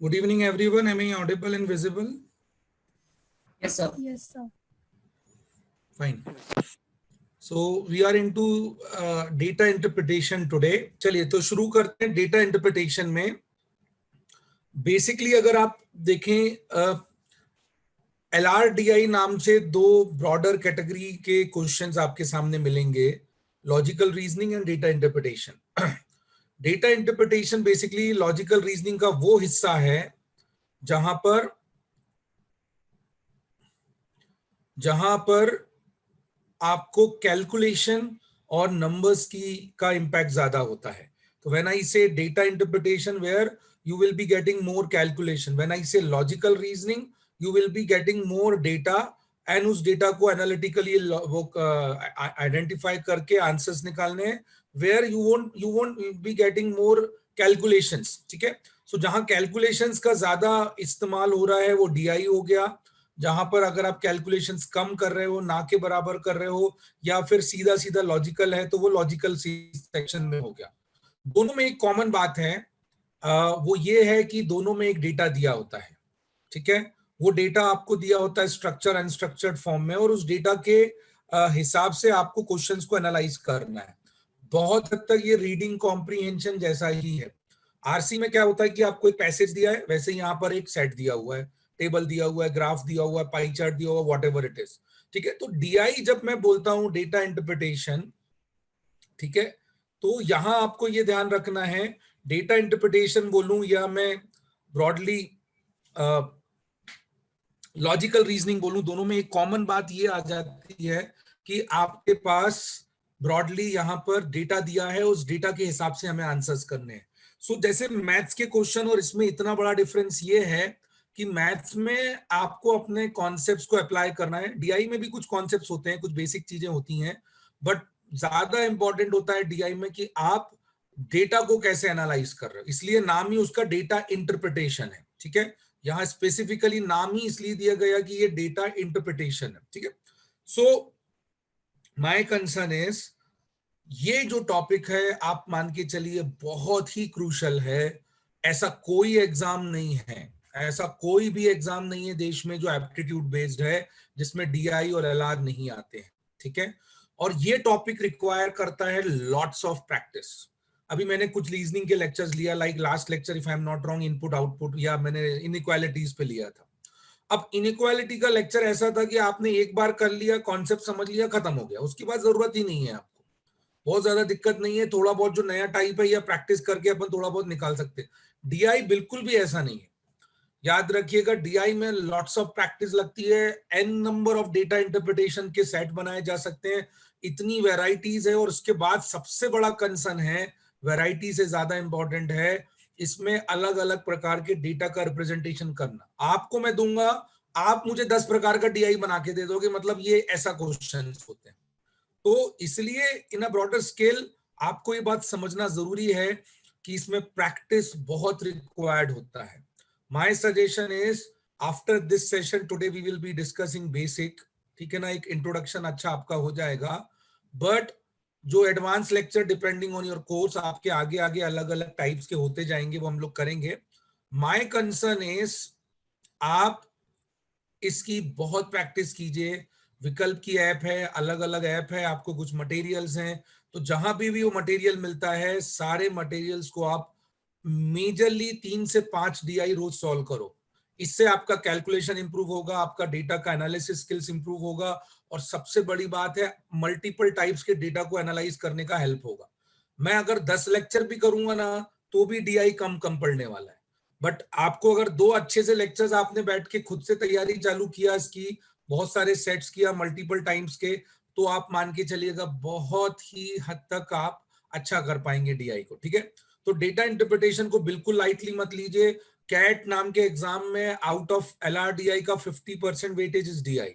Good evening, everyone. Am I audible and visible? Yes, sir. Yes, sir. Fine. So we are into data interpretation today. चलिए तो शुरू करते हैं data interpretation में. Basically अगर आप देखें LRDI नाम से दो ब्रॉडर कैटेगरी के क्वेश्चंस आपके सामने मिलेंगे, logical reasoning and data interpretation. Data interpretation basically logical reasoning का वो हिस्सा है जहां पर आपको कैलकुलेशन और नंबर्स का इंपैक्ट ज्यादा होता है. तो when I say data interpretation where you will be getting more calculation, when I say logical reasoning you will be getting more data and उस डेटा को एनालिटिकली वो आइडेंटिफाई करके आंसर्स निकालने हैं, where you won't be getting more calculations. ठीक है. सो जहां calculations का ज्यादा इस्तेमाल हो रहा है वो डीआई हो गया, जहां पर अगर आप कैलकुलेशंस कम कर रहे हो, ना के बराबर कर रहे हो, या फिर सीधा सीधा लॉजिकल है तो वो लॉजिकल सेक्शन में हो गया. दोनों में एक कॉमन बात है, वो ये है कि दोनों में एक डेटा दिया होता है. ठीक है. वो डेटा आपको दिया होता है स्ट्रक्चर अनस्ट्रक्चर्ड फॉर्म में, और उस डेटा के हिसाब से आपको क्वेश्चंस को एनालाइज करना है. बहुत हद तक ये रीडिंग कॉम्प्रीहेंशन जैसा ही है. आरसी में क्या होता है कि आपको एक पैसेज दिया है, वैसे यहाँ पर एक सेट दिया हुआ है, टेबल दिया हुआ है, ग्राफ दिया हुआ है, पाई चार्ट दिया हुआ है, व्हाटएवर इट इज. ठीक है. तो डीआई जब मैं बोलता हूं डेटा इंटरप्रिटेशन, ठीक है, तो यहां आपको ये ध्यान रखना है, डेटा इंटरप्रिटेशन बोलूं या मैं ब्रॉडली लॉजिकल रीजनिंग बोलूं, दोनों में एक कॉमन बात ये आ जाती है कि आपके पास ब्रॉडली यहां पर डेटा दिया है, उस डेटा के हिसाब से हमें आंसर्स करने हैं. सो जैसे मैथ्स के क्वेश्चन और इसमें इतना बड़ा डिफरेंस ये है कि मैथ्स में आपको अपने कॉन्सेप्ट्स को अप्लाई करना है. डीआई में भी कुछ कॉन्सेप्ट्स होते हैं, कुछ बेसिक चीजें होती हैं, बट ज्यादा इंपॉर्टेंट होता है डीआई में कि आप डेटा को कैसे एनालाइज कर रहे हो. इसलिए नाम ही उसका डेटा इंटरप्रिटेशन है. ठीक है. यहां स्पेसिफिकली नाम ही इसलिए दिया गया कि ये डेटा इंटरप्रिटेशन है. ठीक है. सो माय कंसर्न इज, ये जो टॉपिक है आप मान के चलिए बहुत ही क्रूशल है. ऐसा कोई एग्जाम नहीं है, ऐसा कोई भी एग्जाम नहीं है देश में जो एप्टीट्यूड बेस्ड है जिसमें डीआई और एलआर नहीं आते हैं. ठीक है. और ये टॉपिक रिक्वायर करता है लॉट्स ऑफ प्रैक्टिस. अभी मैंने कुछ रीजनिंग के लेक्चर्स लिया, like last lecture if I am not wrong input output, या मैंने इनइक्वालिटीज पे लिया था. अब इनइक्वालिटी का लेक्चर ऐसा था कि आपने एक बार कर लिया, कॉन्सेप्ट समझ लिया, खत्म हो गया, उसके बाद जरूरत ही नहीं है आपको. बहुत ज्यादा दिक्कत नहीं है, थोड़ा बहुत जो नया टाइप है या प्रैक्टिस करके अपन थोड़ा बहुत निकाल सकते हैं. डीआई बिल्कुल भी ऐसा नहीं है. याद रखिएगा, डीआई में लॉट्स ऑफ प्रैक्टिस लगती है, an number of data interpretation के सेट बनाए जा सकते हैं, इतनी वैरायटीज है. और उसके बाद सबसे बड़ा कंसर्न है, वैरायटी से ज्यादा इंपॉर्टेंट है इसमें अलग अलग प्रकार के डेटा का रिप्रेजेंटेशन करना. आपको मैं दूंगा, आप मुझे 10 प्रकार का डीआई बना के दे दोगे, मतलब ये ऐसा क्वेश्चन होते हैं. तो इसलिए इन अ ब्रॉडर स्केल आपको ये बात समझना जरूरी है कि इसमें प्रैक्टिस बहुत रिक्वायर्ड होता है. My suggestion is, after this session today we will be discussing basic. ठीक है ना, एक इंट्रोडक्शन अच्छा आपका हो जाएगा, बट जो advance lecture depending on your course आपके आगे आगे अलग अलग टाइप्स के होते जाएंगे, वो हम लोग करेंगे. माय कंसर्न इज, आप इसकी बहुत प्रैक्टिस कीजिए. विकल्प की ऐप है, अलग अलग ऐप है, आपको कुछ मटेरियल्स हैं, तो जहां भी वो मटेरियल मिलता है, सारे मटेरियल्स को आप मेजरली 3 से 5 डीआई रोज सॉल्व करो. इससे आपका कैलकुलेशन इंप्रूव होगा, आपका डेटा का एनालिसिस स्किल्स इंप्रूव होगा, और सबसे बड़ी बात है मल्टीपल टाइप्स के डेटा को एनालाइज करने का हेल्प होगा. मैं अगर 10 लेक्चर भी करूंगा ना तो भी डीआई कम पड़ने वाला है, बट आपको अगर 2 अच्छे से लेक्चर्स आपने बैठ के खुद से तैयारी चालू किया, इसकी बहुत सारे सेट्स किया मल्टीपल टाइम्स के, तो आप मान के चलिएगा बहुत ही हद तक आप अच्छा कर पाएंगे डीआई को. ठीक है. तो डेटा इंटरप्रिटेशन को बिल्कुल लाइटली मत लीजिए. कैट नाम के एग्जाम में आउट ऑफ एलआरडीआई का 50% वेटेज इज डीआई,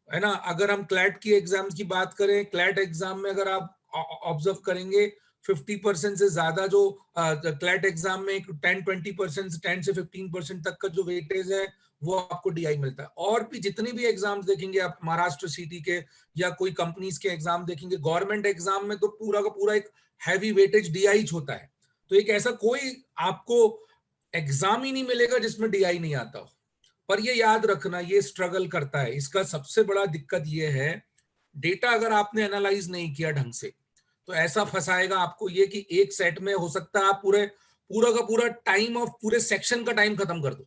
है ना. अगर हम क्लैट की एग्जाम की बात करें, क्लैट एग्जाम में अगर आप ऑब्जर्व करेंगे 50% से ज्यादा जो क्लैट एग्जाम में 10-20%, 10 से 15% तक का जो वेटेज है वो आपको डीआई मिलता है. और भी जितने भी एग्जाम्स देखेंगे आप, महाराष्ट्र सिटी के या कोई कंपनीज के एग्जाम देखेंगे, गवर्नमेंट एग्जाम में तो पूरा का पूरा एक हैवी वेटेज डीआई होता है. तो एक ऐसा कोई आपको एग्जाम ही नहीं मिलेगा जिसमें डीआई नहीं आता हो। पर ये याद रखना, ये स्ट्रगल करता है। इसका सबसे बड़ा दिक्कत ये है, डेटा अगर आपने एनालाइज नहीं किया ढंग से तो ऐसा फंसाएगा आपको ये कि एक सेट में हो सकता है आप पूरे पूरा का पूरा टाइम ऑफ पूरे सेक्शन का टाइम खत्म कर दो।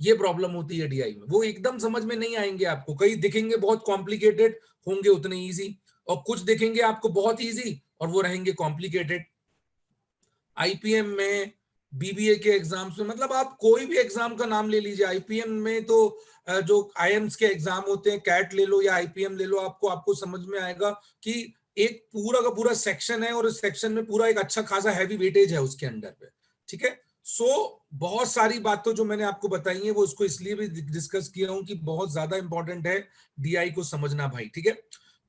ये प्रॉब्लम होती है डीआई में, वो एकदम समझ में नहीं आएंगे आपको। कई दिखेंगे बहुत कॉम्प्लिकेटेड, होंगे उतने इजी, और कुछ दिखेंगे आपको बहुत इजी और वो रहेंगे कॉम्प्लिकेटेड। आईपीएम में, बीबीए के एग्जाम्स में, मतलब आप कोई भी एग्जाम का नाम ले लीजिए, आईपीएम में तो जो आईएम्स के एग्जाम होते हैं, कैट ले लो या आईपीएम ले लो, आपको समझ में आएगा कि एक पूरा का पूरा सेक्शन है और उस सेक्शन में पूरा एक अच्छा खासा हैवी वेटेज है उसके अंडर पे। ठीक है, सो बहुत सारी बातें जो मैंने आपको बताई है वो उसको इसलिए भी डिस्कस किया हूं कि बहुत ज्यादा इंपॉर्टेंट है डीआई को समझना भाई। ठीक है,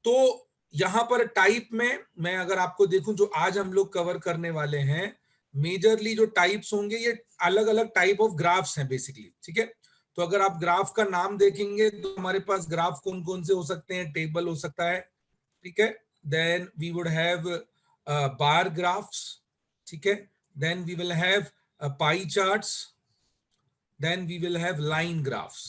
तो यहां पर टाइप में मैं अगर आपको देखूं जो आज हम लोग कवर करने वाले हैं, मेजरली जो टाइप्स होंगे ये अलग अलग टाइप ऑफ ग्राफ्स हैं बेसिकली। ठीक है, तो अगर आप ग्राफ का नाम देखेंगे तो हमारे पास ग्राफ कौन कौन से हो सकते हैं, टेबल हो सकता है। ठीक है, then we would have bar graphs. ठीक है, then we will have pie charts, then we will have line graphs.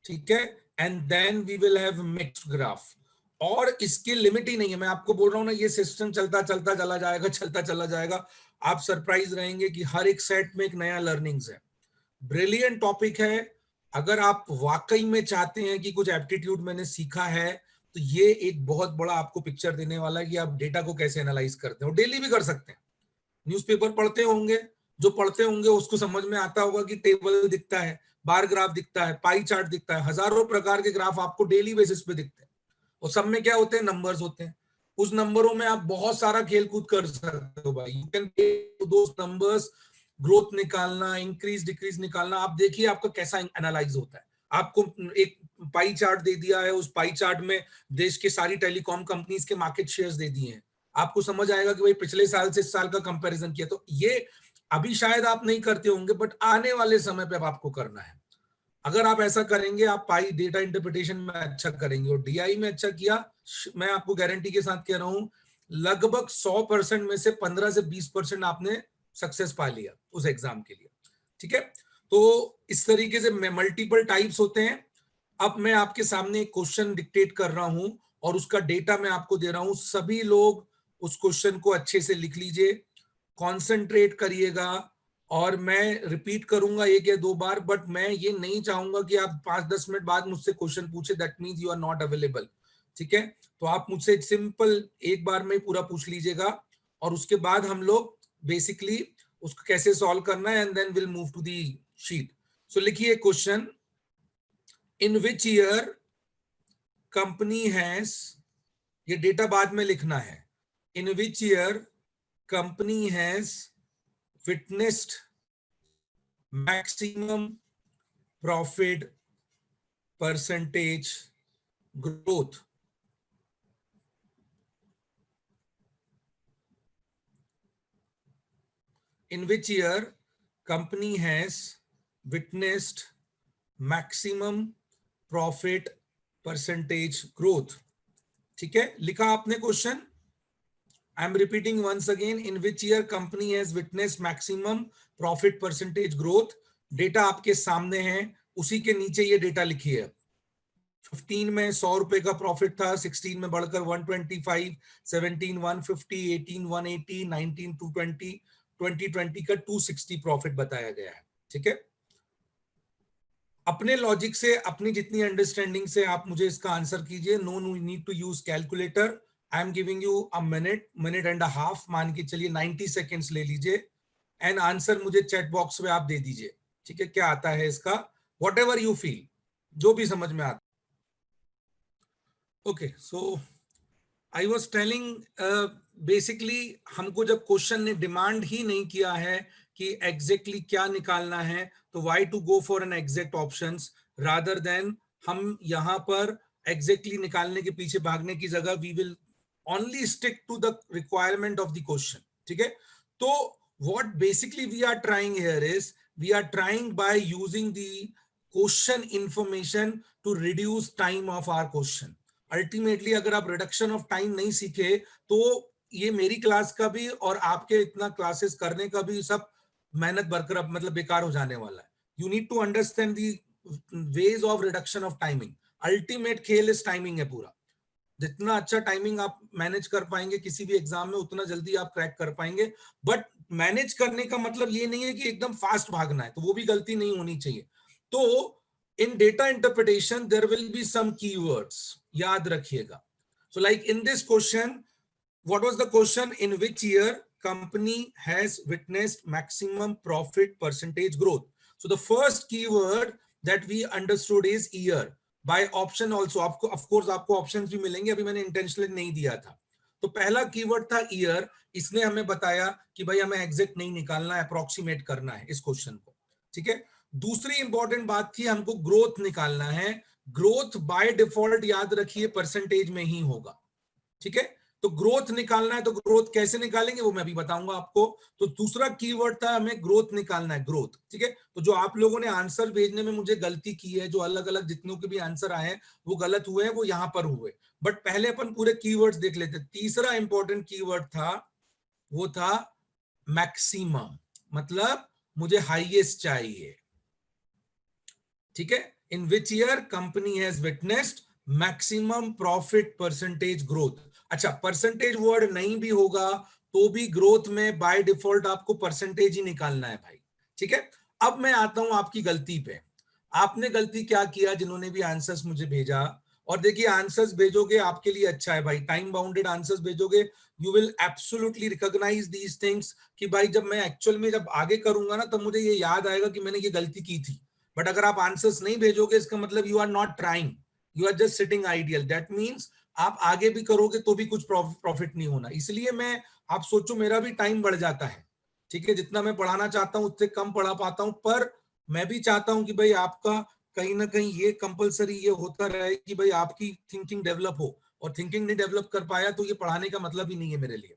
ठीक है, and then we will have mixed graph. और इसकी लिमिट ही नहीं है, मैं आपको बोल रहा हूं ना, ये सिस्टम चलता चलता चला जाएगा, चलता चला जाएगा। आप सरप्राइज रहेंगे कि हर एक सेट में एक नया लर्निंग्स है। ब्रिलियंट टॉपिक है। अगर आप वाकई में चाहते हैं कि कुछ एप्टीट्यूड मैंने सीखा है तो ये एक बहुत बड़ा आपको पिक्चर देने वाला है कि आप डेटा को कैसे एनालाइज करते हो। डेली भी कर सकते हैं, न्यूज़पेपर पढ़ते होंगे, जो पढ़ते होंगे उसको समझ में आता होगा कि टेबल दिखता है, बार ग्राफ दिखता है, पाई चार्ट दिखता है, हजारों प्रकार के ग्राफ आपको डेली बेसिस पे दिखते हैं और सब में क्या होते हैं, नंबर्स होते हैं। उस नंबरों में आप बहुत सारा खेल कूद कर सकते हो भाई। यू कैन दो नंबर्स, ग्रोथ निकालना, इंक्रीज डिक्रीज निकालना। आप देखिए आपका कैसा एनालाइज होता है। आपको एक पाई चार्ट दे दिया है, उस पाई चार्ट में देश के सारी टेलीकॉम कंपनीज के मार्केट शेयर्स दे दिए हैं, आपको समझ आएगा कि भाई पिछले साल से इस साल का कंपैरिजन किया। तो ये अभी शायद आप नहीं करते होंगे बट आने वाले समय पे अब आपको करना है। अगर आप ऐसा करेंगे आप पाई डेटा इंटरप्रिटेशन में अच्छा करेंगे और डीआई में अच्छा किया, मैं आपको गारंटी के साथ कह रहा हूं लगभग 100% में से 15 से 20% आपने सक्सेस पा लिया उस एग्जाम के लिए। ठीक है, तो इस तरीके से मल्टीपल टाइप्स होते हैं। अब मैं आपके सामने एक क्वेश्चन डिक्टेट कर रहा हूं और उसका डेटा मैं आपको दे रहा हूं। सभी लोग उस क्वेश्चन को अच्छे से लिख लीजिए, कॉन्सेंट्रेट करिएगा, और मैं रिपीट करूंगा एक या दो बार, बट मैं ये नहीं चाहूंगा कि आप 5-10 मिनट बाद मुझसे क्वेश्चन पूछे, that means you are not available. ठीक है, तो आप मुझसे सिंपल एक बार में पूरा पूछ लीजिएगा और उसके बाद हम लोग बेसिकली उसको कैसे सॉल्व करना है and then will move to the sheet. So लिखिए question, in which year company has, ये डेटा बाद में लिखना है, in which year company has witnessed maximum profit percentage growth? In which year company has witnessed maximum profit percentage growth? ठीक है, लिखा आपने question. I am repeating once again, in which year company has witnessed maximum profit percentage growth? Data आपके सामने है, उसी के नीचे ये डेटा लिखिए। 15 में 100 रुपए का प्रॉफिट था, 16 में बढ़कर 125, 17 150, 18 180, 19 220, 2020 का 260 प्रॉफिट बताया गया है। ठीक है, अपने लॉजिक से, अपनी जितनी अंडरस्टैंडिंग से आप मुझे इसका आंसर कीजिए। No need to use calculator. I am giving you a minute and a half, मान के चलिए 90 सेकेंड्स ले लीजिए एंड आंसर मुझे चैट बॉक्स में आप दे दीजिए। ठीक है, क्या आता है इसका, वॉट एवर यू फील, जो भी समझ में आता। Okay, so I was telling, basically हमको जब क्वेश्चन ने डिमांड ही नहीं किया है कि एग्जैक्टली क्या निकालना है, तो why to go for an exact options rather than हम यहाँ पर एग्जैक्टली निकालने के पीछे भागने की जगह we will only stick to the requirement of the question. ठीक है, तो what basically we are trying here is, we are trying by using the question information to reduce time of our question. Ultimately अगर आप reduction of time नहीं सीखे तो ये मेरी क्लास का भी और आपके इतना क्लासेस करने का भी सब मेहनत बरकरार मतलब बेकार हो जाने वाला है। You need to understand the ways of reduction of timing. Ultimate खेल इस टाइमिंग है पूरा। जितना अच्छा टाइमिंग आप मैनेज कर पाएंगे किसी भी एग्जाम में, उतना जल्दी आप क्रैक कर पाएंगे। बट मैनेज करने का मतलब ये नहीं है कि एकदम फास्ट भागना है, तो वो भी गलती नहीं होनी चाहिए। तो in data interpretation there will be some keywords, याद रखिएगा। So like in this question, what was the question? In which year company has witnessed maximum profit percentage growth? So the first keyword that we understood is year. By option also, आपको of course आपको options भी मिलेंगे, अभी मैंने intentionally नहीं दिया था। तो पहला कीवर्ड था year। इसने हमें बताया कि भाई हमें एग्जैक्ट नहीं निकालना है, अप्रोक्सीमेट करना है इस क्वेश्चन को, ठीक है। दूसरी इंपॉर्टेंट बात थी, हमको ग्रोथ निकालना है। ग्रोथ बाय डिफॉल्ट याद रखिए परसेंटेज में ही होगा, ठीक है। तो ग्रोथ निकालना है, तो ग्रोथ कैसे निकालेंगे वो मैं अभी बताऊंगा आपको। तो दूसरा कीवर्ड था हमें ग्रोथ निकालना है, ग्रोथ, ठीक है। तो जो आप लोगों ने आंसर भेजने में मुझे गलती की है, जो अलग अलग जितनों के भी आंसर आए हैं वो गलत हुए हैं, वो यहां पर हुए। बट पहले अपन पूरे कीवर्ड्स देख लेते। तीसरा इंपॉर्टेंट कीवर्ड था, वो था मैक्सिमम, मतलब मुझे हाईएस्ट चाहिए, ठीक है। In which year company has witnessed maximum profit percentage growth. अच्छा, परसेंटेज वर्ड नहीं भी होगा तो भी ग्रोथ में बाय डिफॉल्ट आपको परसेंटेज ही निकालना है भाई, ठीक है। अब मैं आता हूं आपकी गलती पे। आपने गलती क्या किया, जिन्होंने भी आंसर्स मुझे भेजा, और देखिए आंसर्स भेजोगे आपके लिए अच्छा है भाई, टाइम बाउंडेड आंसर्स भेजोगे, you will absolutely recognise these things कि भाई जब मैं एक्चुअल में जब आगे करूंगा ना, तब मुझे ये याद आएगा कि मैंने ये गलती की थी। बट अगर आप आंसर्स नहीं भेजोगे, इसका मतलब you are not trying, you are just sitting ideal. That means आप आगे भी करोगे तो भी कुछ प्रॉफिट नहीं होना। इसलिए मैं, आप सोचो मेरा भी टाइम बढ़ जाता है, ठीक है। जितना मैं पढ़ाना चाहता हूं उससे कम पढ़ा पाता हूं, पर मैं भी चाहता हूं कि भाई आपका कहीं ना कहीं ये कंपलसरी ये होता रहे कि भाई आपकी थिंकिंग डेवलप हो। और थिंकिंग नहीं डेवलप कर पाया तो ये पढ़ाने का मतलब ही नहीं है मेरे लिए।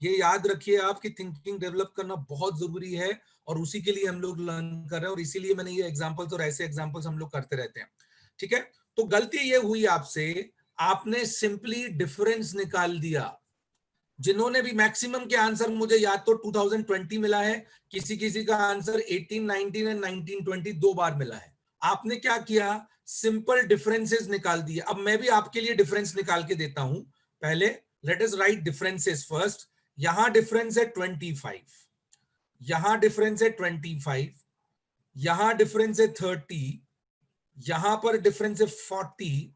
ये याद रखिए आप कि थिंकिंग डेवलप करना बहुत जरूरी है, और उसी के लिए हम लोग लर्न कर रहे हैं, और इसीलिए मैंने ये एग्जांपल्स और ऐसे एग्जांपल्स हम लोग करते रहते हैं, ठीक है। तो गलती ये हुई आपसे, आपने सिंपली डिफरेंस निकाल दिया। जिन्होंने भी मैक्सिमम के आंसर मुझे याद तो 2020 मिला है, किसी किसी का आंसर 18, 19 एंड 1920 दो बार मिला है। आपने क्या किया, सिंपल डिफरेंसेस निकाल दिए। अब मैं भी आपके लिए डिफरेंस निकाल के देता हूं। पहले let us right differences first. यहां डिफरेंस है 25, यहां डिफरेंस है 25, यहां डिफरेंस है 30, यहां पर डिफरेंस है 40,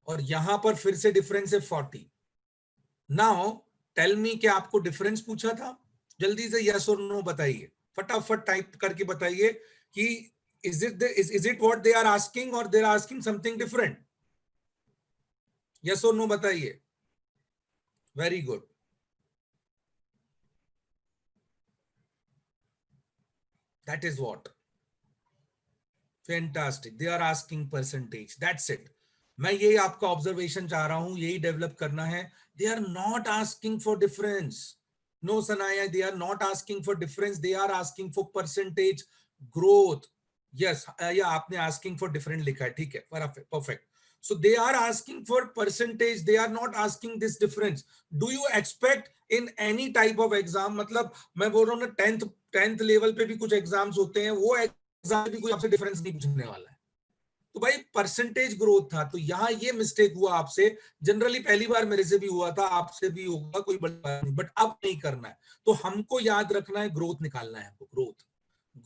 और यहां पर फिर से डिफरेंस है 40। नाउ टेल मी, क्या आपको डिफरेंस पूछा था? जल्दी से यस और नो बताइए, फटाफट टाइप करके बताइए कि is it what they are asking और they are asking something different. Yes और नो बताइए। Very good, that is what, fantastic, they are asking percentage, that's it. मैं यही आपका ऑब्जर्वेशन चाह रहा हूं, यही डेवलप करना है। They are not asking for difference. No Sanaya, they are not asking for difference, they are asking for percentage growth. Yes, या आपने आस्किंग फॉर डिफरेंट लिखा है, ठीक है, perfect. So they are asking for percentage, they are not asking this difference. Do you expect in any type of exam, मतलब मैं बोल रहा हूँ ना, टेंथ लेवल पे भी कुछ एग्जाम्स होते हैं, वो एग्जाम भी कोई आपसे डिफरेंस नहीं पूछने वाला है। तो भाई परसेंटेज ग्रोथ था, तो यहाँ ये मिस्टेक हुआ आपसे। जनरली पहली बार मेरे से भी हुआ था, आपसे भी होगा, कोई बड़ी बात नहीं, बट अब नहीं करना है। तो हमको याद रखना है, ग्रोथ निकालना है हमको। ग्रोथ,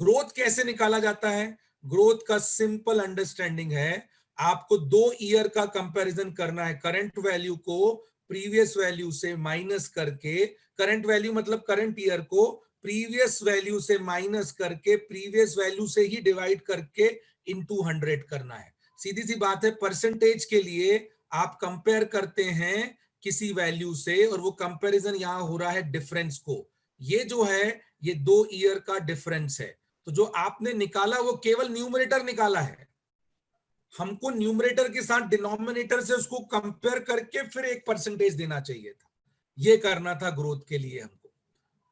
ग्रोथ कैसे निकाला जाता है? ग्रोथ का सिंपल अंडरस्टैंडिंग है, आपको 2 ईयर का कंपैरिजन करना है। करंट वैल्यू को प्रीवियस वैल्यू से माइनस करके, करंट वैल्यू मतलब करंट ईयर को प्रीवियस वैल्यू से माइनस करके, प्रीवियस वैल्यू से ही डिवाइड करके इनटू 100 करना है। सीधी सी बात है। परसेंटेज के लिए आप कंपेयर करते हैं किसी वैल्यू से, और वो कंपैरिजन यहां हो रहा है डिफरेंस को। ये जो है ये 2 ईयर का डिफरेंस है। तो जो आपने निकाला वो केवल न्यूमरेटर निकाला है। हमको न्यूमरेटर के साथ डिनोमिनेटर से उसको कंपेयर करके फिर एक परसेंटेज देना चाहिए था। ये करना था ग्रोथ के लिए हमको,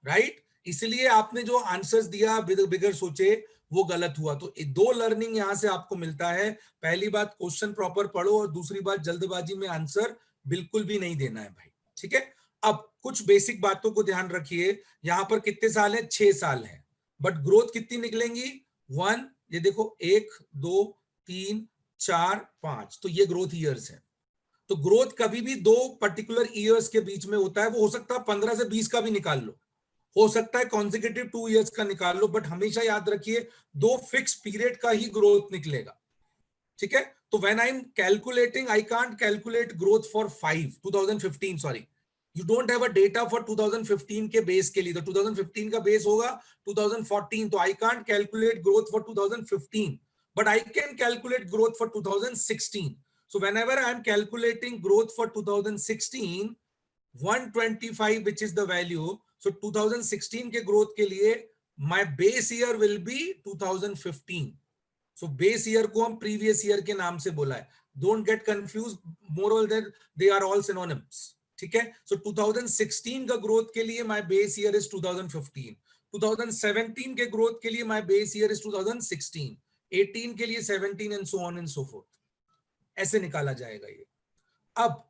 राइट। इसलिए आपने जो आंसर्स दिया बिगर सोचे, वो गलत हुआ। तो 2 लर्निंग यहां से आपको मिलता है। पहली बात, क्वेश्चन प्रॉपर पढ़ो, और दूसरी बात, जल्दबाजी में आंसर बिल्कुल भी नहीं देना है भाई, ठीक है। अब कुछ बेसिक बातों को ध्यान रखिए। यहां पर कितने साल है? 6 साल है। बट ग्रोथ कितनी निकलेंगी 1, ये देखो 1 2 3 4 5, तो ये ग्रोथ ईयर्स है। तो ग्रोथ कभी भी दो पर्टिकुलर ईयर्स के बीच में होता है, वो हो सकता है 15 से 20 का भी निकाल लो, हो सकता है कॉन्जिक्यूटिव 2 इयर्स का निकाल लो, बट हमेशा याद रखिए दो फिक्स पीरियड का ही ग्रोथ निकलेगा, ठीक है। तो when I am calculating, I can't calculate growth for 2015, sorry, you don't have a data for 2015 के बेस के लिए, तो 2015 का बेस होगा 2014, तो I can't calculate growth for 2015, but I can calculate growth for 2016. So whenever I am calculating growth for 2016, 125 which is the value, so 2016 के growth के लिए my base year will be 2015. So base year को हम previous year के नाम से बोला है, don't get confused, moreover that they are all synonyms, ठीक है। So 2016 का growth के लिए my base year is 2015, 2017 के growth के लिए my base year is 2016, 18 के लिए 17 and so on and so forth, ऐसे निकाला जाएगा ये। अब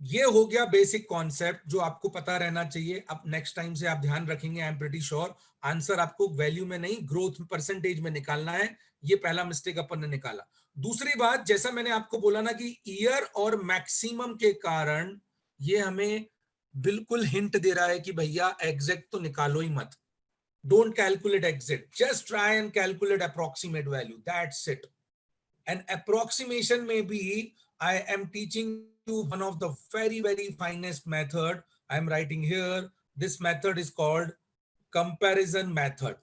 ये हो गया बेसिक कॉन्सेप्ट जो आपको पता रहना चाहिए। अब नेक्स्ट टाइम से आप ध्यान रखेंगे, I am pretty sure answer आपको वैल्यू में नहीं ग्रोथ परसेंटेज में निकालना है। ये पहला मिस्टेक अपन ने निकाला। दूसरी बात, जैसा मैंने आपको बोला ना कि ईयर और मैक्सिमम के कारण ये हमें बिल्कुल हिंट दे रहा है कि भैया एग्जैक्ट तो निकालो ही मत, don't calculate exact, just try and calculate approximate value, that's it. An approximation may be, I am teaching you one of the very finest method. I am writing here, this method is called comparison method,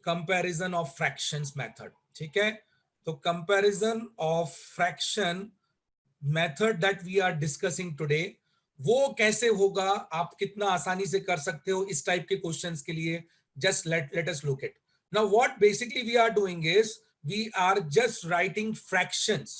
comparison of fractions method, ठीक है। तो comparison of fraction method that we are discussing today, वो कैसे होगा, आप कितना आसानी से कर सकते हो इस टाइप के क्वेश्चंस के लिए। just let us look at now what basically we are doing is we are just writing fractions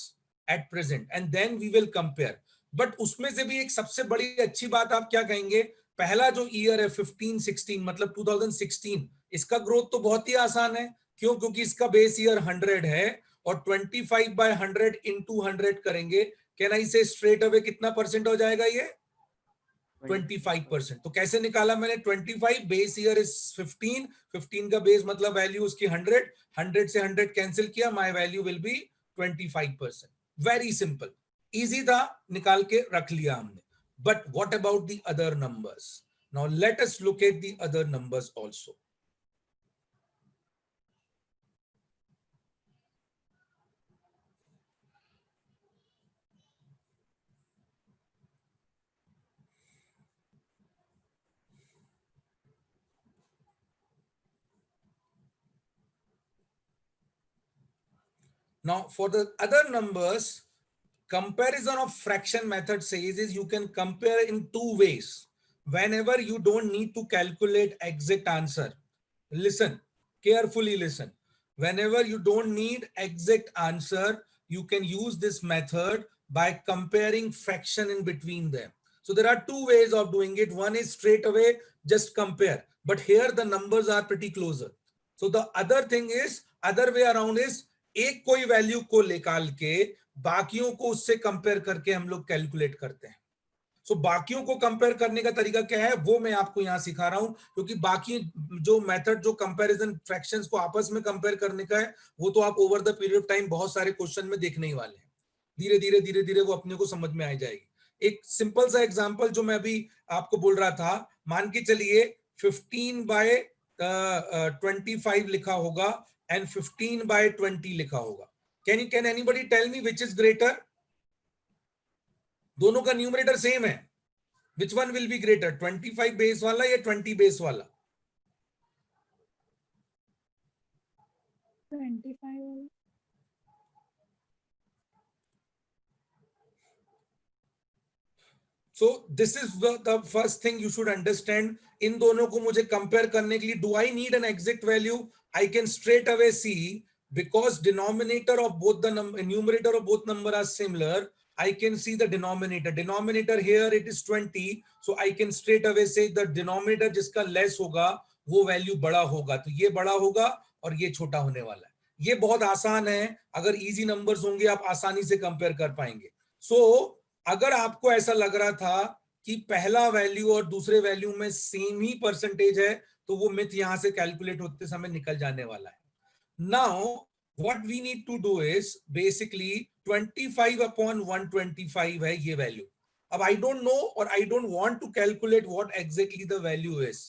at present and then we will compare, but उसमें से भी एक सबसे बड़ी अच्छी बात आप क्या कहेंगे, पहला जो ईयर है 15-16 मतलब 2016, इसका ग्रोथ तो बहुत ही आसान है। क्यों? क्योंकि इसका बेस ईयर 100 है और 25/100 into 100 करेंगे, कैन आई से स्ट्रेट अवे कितना परसेंट हो जाएगा ये 25%। तो कैसे निकाला मैंने 25, बेस ईयर इज 15, 15 का बेस मतलब वैल्यू उसकी 100, 100 से 100 कैंसिल किया, my value will be 25%। Very simple, easy था, निकाल के रख लिया हमने। But what about the other numbers? Now let us look at the other numbers also. Now for the other numbers, comparison of fraction method says is you can compare in two ways whenever you don't need to calculate exact answer. Listen, carefully listen. Whenever you don't need exact answer, you can use this method by comparing fraction in between them. So there are two ways of doing it. One is straight away just compare, but here the numbers are pretty closer. So the other thing is, other way around is एक कोई value को निकाल के बाकियों को उससे compare करके हम लोग कैलकुलेट करते हैं। सो बाकियों को कंपेयर करने का तरीका क्या है वो मैं आपको यहां सिखा रहा हूं, क्योंकि बाकी जो मेथड जो कंपैरिजन फ्रैक्शंस को आपस में कंपेयर करने का है वो तो आप over the period of time बहुत सारे क्वेश्चन में देखने ही वाले हैं। धीरे धीरे वो अपने को समझ में आ जाएगी। एक सिंपल सा एग्जांपल जो मैं अभी आपको बोल रहा था, मान के चलिए 15/25 लिखा होगा एंड 15/20 लिखा होगा। Can anybody tell me which is greater? दोनों का न्यूमरेटर सेम है, which one will be greater, 25 base वाला या 20 बेस वाला? 25। So this is the first thing you should understand. इन दोनों को मुझे कंपेयर करने के लिए do I need an exact value? I can straight away see, because denominator of both the numerator of both number are similar, I can see the denominator. Denominator here it is 20, so I can straight away say the denominator जिसका less होगा वो value बड़ा होगा, तो ये बड़ा होगा और ये छोटा होने वाला है। ये बहुत आसान है, अगर इजी नंबर्स होंगे आप आसानी से कंपेयर कर पाएंगे। सो अगर आपको ऐसा लग रहा था कि पहला वैल्यू और दूसरे वैल्यू में सेम ही परसेंटेज है, तो वो मिथ यहां से कैलकुलेट होते समय निकल जाने वाला है। Now what we need to do is basically 25 upon 125 है ये वैल्यू। अब आई डोंट नो और I don't want to calculate what exactly the value is.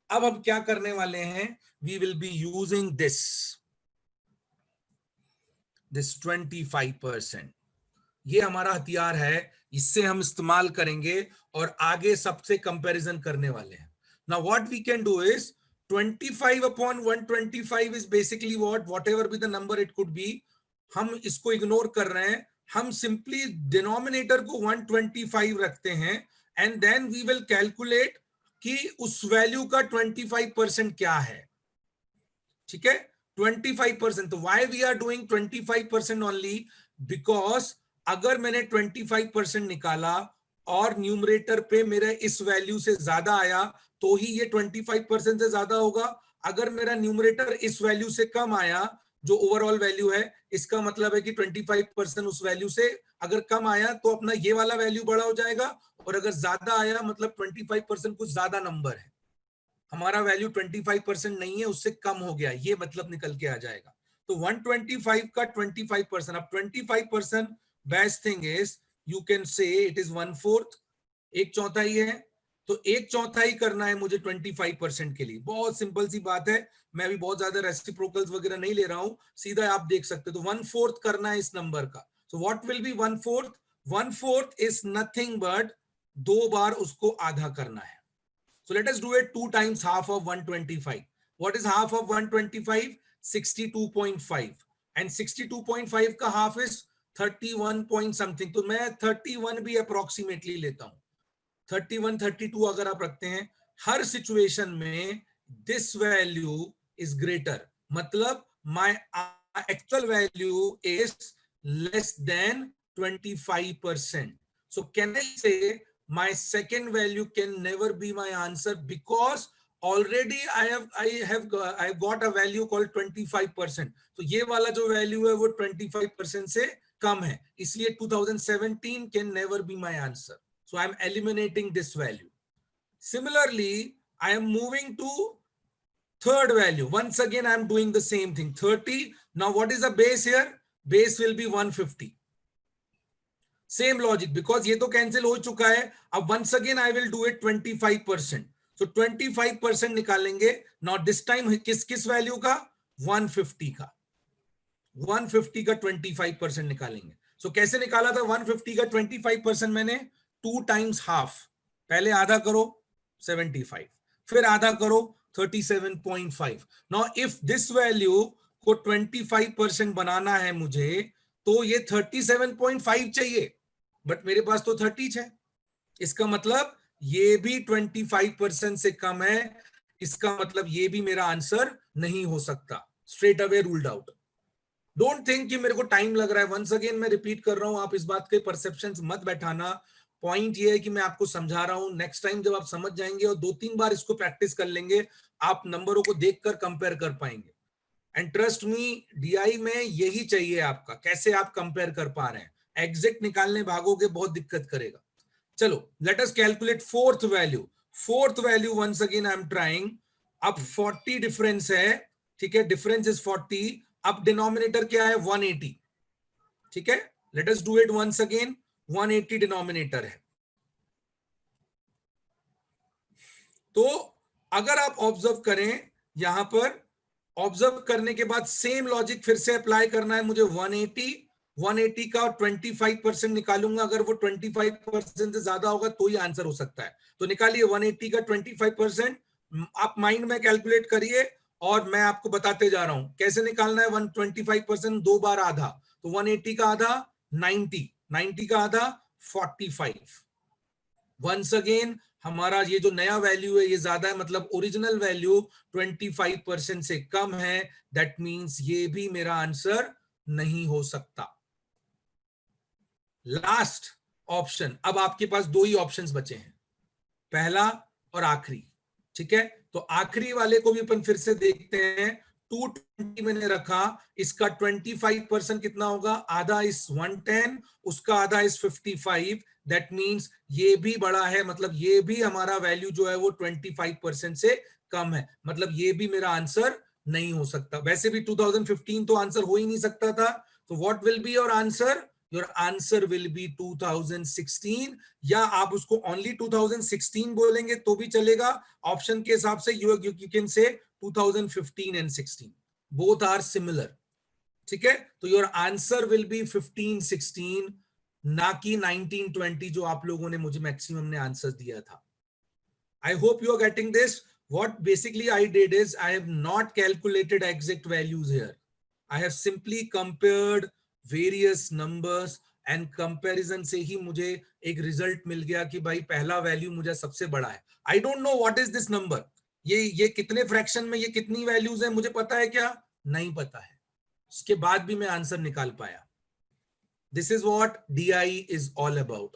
अब हम क्या करने वाले हैं, we will be using this 25%। ये हमारा हथियार है, इससे हम इस्तेमाल करेंगे और आगे सबसे कंपैरिजन करने वाले हैं। Now what we can do is 25 upon 125 is basically whatever be the number it could be, हम इसको इग्नोर कर रहे हैं, हम सिंपली डिनोमिनेटर को 125 रखते हैं and then we will calculate कि उस वैल्यू का 25% क्या है। ठीक है, 25%। तो why we are doing 25% only, because अगर मैंने 25% निकाला और न्यूमरेटर पे मेरे इस वैल्यू से ज्यादा आया तो ही ये 25% से ज्यादा होगा। अगर मेरा न्यूमरेटर इस वैल्यू से कम आया, जो ओवरऑल वैल्यू है, इसका मतलब है कि 25% उस वैल्यू से अगर कम आया तो अपना ये वाला वैल्यू बड़ा हो जाएगा, और अगर ज्यादा आया मतलब 25% कुछ ज्यादा नंबर है, हमारा वैल्यू 25% नहीं है, उससे कम हो गया, ये मतलब निकल के आ जाएगा। तो 125 का 25%, अब 25% best thing is you can say it is 1/4, एक चौथाई है, तो एक चौथाई करना है मुझे 25% के लिए। बहुत सिंपल सी बात है, मैं भी बहुत ज्यादा रेसिप्रोकल्स वगैरह नहीं ले रहा हूं, सीधा आप देख सकते हो। तो 1/4 करना है इस नंबर का। So what will B 1/4? 1/4 is nothing but 2 बार उसको आधा करना है। So let us do it 2 times half of 125. What is half of 125? 62.5. And 62.5 का half is 31 point something. तो मैं 31 भी approximately लेता हूं। 31, 32 अगर आप रखते हैं, हर सिचुएशन में this value is greater. मतलब my actual value is less than 25%. So can I say my second value can never be my answer, because already I have got a value called 25%. तो ये वाला जो value है वो 25% से कम है, इसलिए 2017 can never be my answer. So I am eliminating this value. Similarly, I am moving to third value. Once again I am doing the same thing, 30. Now what is the base here? Base will be 150. Same logic, because ये तो cancel हो चुका है। अब once again I will do it 25%. So 25% निकालेंगे। Now this time किस value का? 150 का। 150 का 25% निकालेंगे। So कैसे निकाला था 150 का 25%? मैंने 2 times half, पहले आधा करो 75, फिर आधा करो 37.5. Now if this value को 25% बनाना है मुझे, तो ये 37.5 चाहिए, बट मेरे पास तो 30 है। इसका मतलब ये भी 25% से कम है, इसका मतलब ये भी मेरा आंसर नहीं हो सकता। Straight away ruled out. Don't think कि मेरे को टाइम लग रहा है। वंस अगेन मैं रिपीट कर रहा हूं, आप इस बात के परसेप्शन मत बैठाना। पॉइंट ये है कि मैं आपको समझा रहा हूं, नेक्स्ट टाइम जब आप समझ जाएंगे और 2-3 बार इसको प्रैक्टिस कर लेंगे, आप नंबरों को देखकर कंपेयर कर पाएंगे। एंड ट्रस्ट मी, डीआई में यही चाहिए आपका, कैसे आप कंपेयर कर पा रहे हैं। एग्जैक्ट निकालने भागोगे बहुत दिक्कत करेगा। चलो let us calculate fourth value. Fourth value once again I am trying. अब 40 डिफरेंस है, ठीक है, डिफरेंस इज 40। अब डिनोमिनेटर क्या है? 180। ठीक है, let us do it once again. 180 denominator है। तो अगर आप ऑब्जर्व करें, यहां पर ऑब्जर्व करने के बाद सेम लॉजिक फिर से अप्लाई करना है मुझे। 180 का 25% निकालूंगा, अगर वो 25% से ज्यादा होगा तो ही आंसर हो सकता है। तो निकालिए 180 का 25%, आप माइंड में कैलकुलेट करिए और मैं आपको बताते जा रहा हूं कैसे निकालना है। 125% 2 बार आधा, तो 180 का आधा 90, 90 का आधा 45। वंस अगेन हमारा ये जो नया वैल्यू है ये ज्यादा है, मतलब ओरिजिनल वैल्यू 25% से कम है। दैट मींस ये भी मेरा आंसर नहीं हो सकता। लास्ट ऑप्शन, अब आपके पास 2 ही ऑप्शंस बचे हैं, पहला और आखिरी। ठीक है, तो आखिरी वाले को भी अपन फिर से देखते हैं। 220 मैंने रखा, इसका 25% कितना होगा, आधा इस 110, उसका आधा इस 55, दैट मींस ये भी बड़ा है, मतलब ये भी हमारा वैल्यू जो है वो 25% से कम है, मतलब ये भी मेरा आंसर नहीं हो सकता। वैसे भी 2015 तो आंसर हो ही नहीं सकता था, तो what will be your answer, your answer will B 2016, या आप उसको ओनली 2016 बोलेंगे तो भी चलेगा, ऑप्शन के हिसाब से you can say 2015 and 16, both are similar, ठीक है। तो योर आंसर विल बी 15-16, ना कि 19-20 जो आप लोगों ने मुझे मैक्सिमम ने आंसर दिया था। I hope you are getting this. What basically I did is I have not calculated exact values here. I have simply compared various numbers and comparison से ही मुझे एक रिजल्ट मिल गया कि भाई पहला वैल्यू मुझे सबसे बड़ा है। I don't know what is this number. ये कितने फ्रैक्शन में ये कितनी वैल्यूज है मुझे पता है क्या, नहीं पता है, उसके बाद भी मैं आंसर निकाल पाया। This is what DI is all about.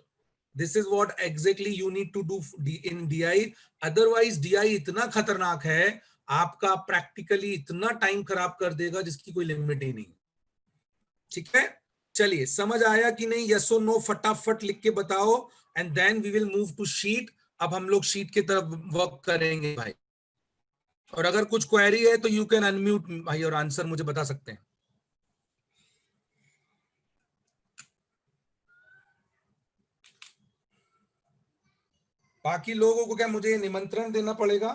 This is what exactly you need to do in DI. Otherwise DI इतना खतरनाक है, आपका प्रैक्टिकली इतना टाइम खराब कर देगा जिसकी कोई लिमिट ही नहीं। ठीक है, चलिए समझ आया कि नहीं, यस और नो फटाफट लिख के बताओ, and then we will move to sheet. अब हम लोग शीट की तरफ वर्क करेंगे भाई, और अगर कुछ क्वेरी है तो यू कैन अनम्यूट भाई और आंसर मुझे बता सकते हैं। बाकी लोगों को क्या मुझे निमंत्रण देना पड़ेगा?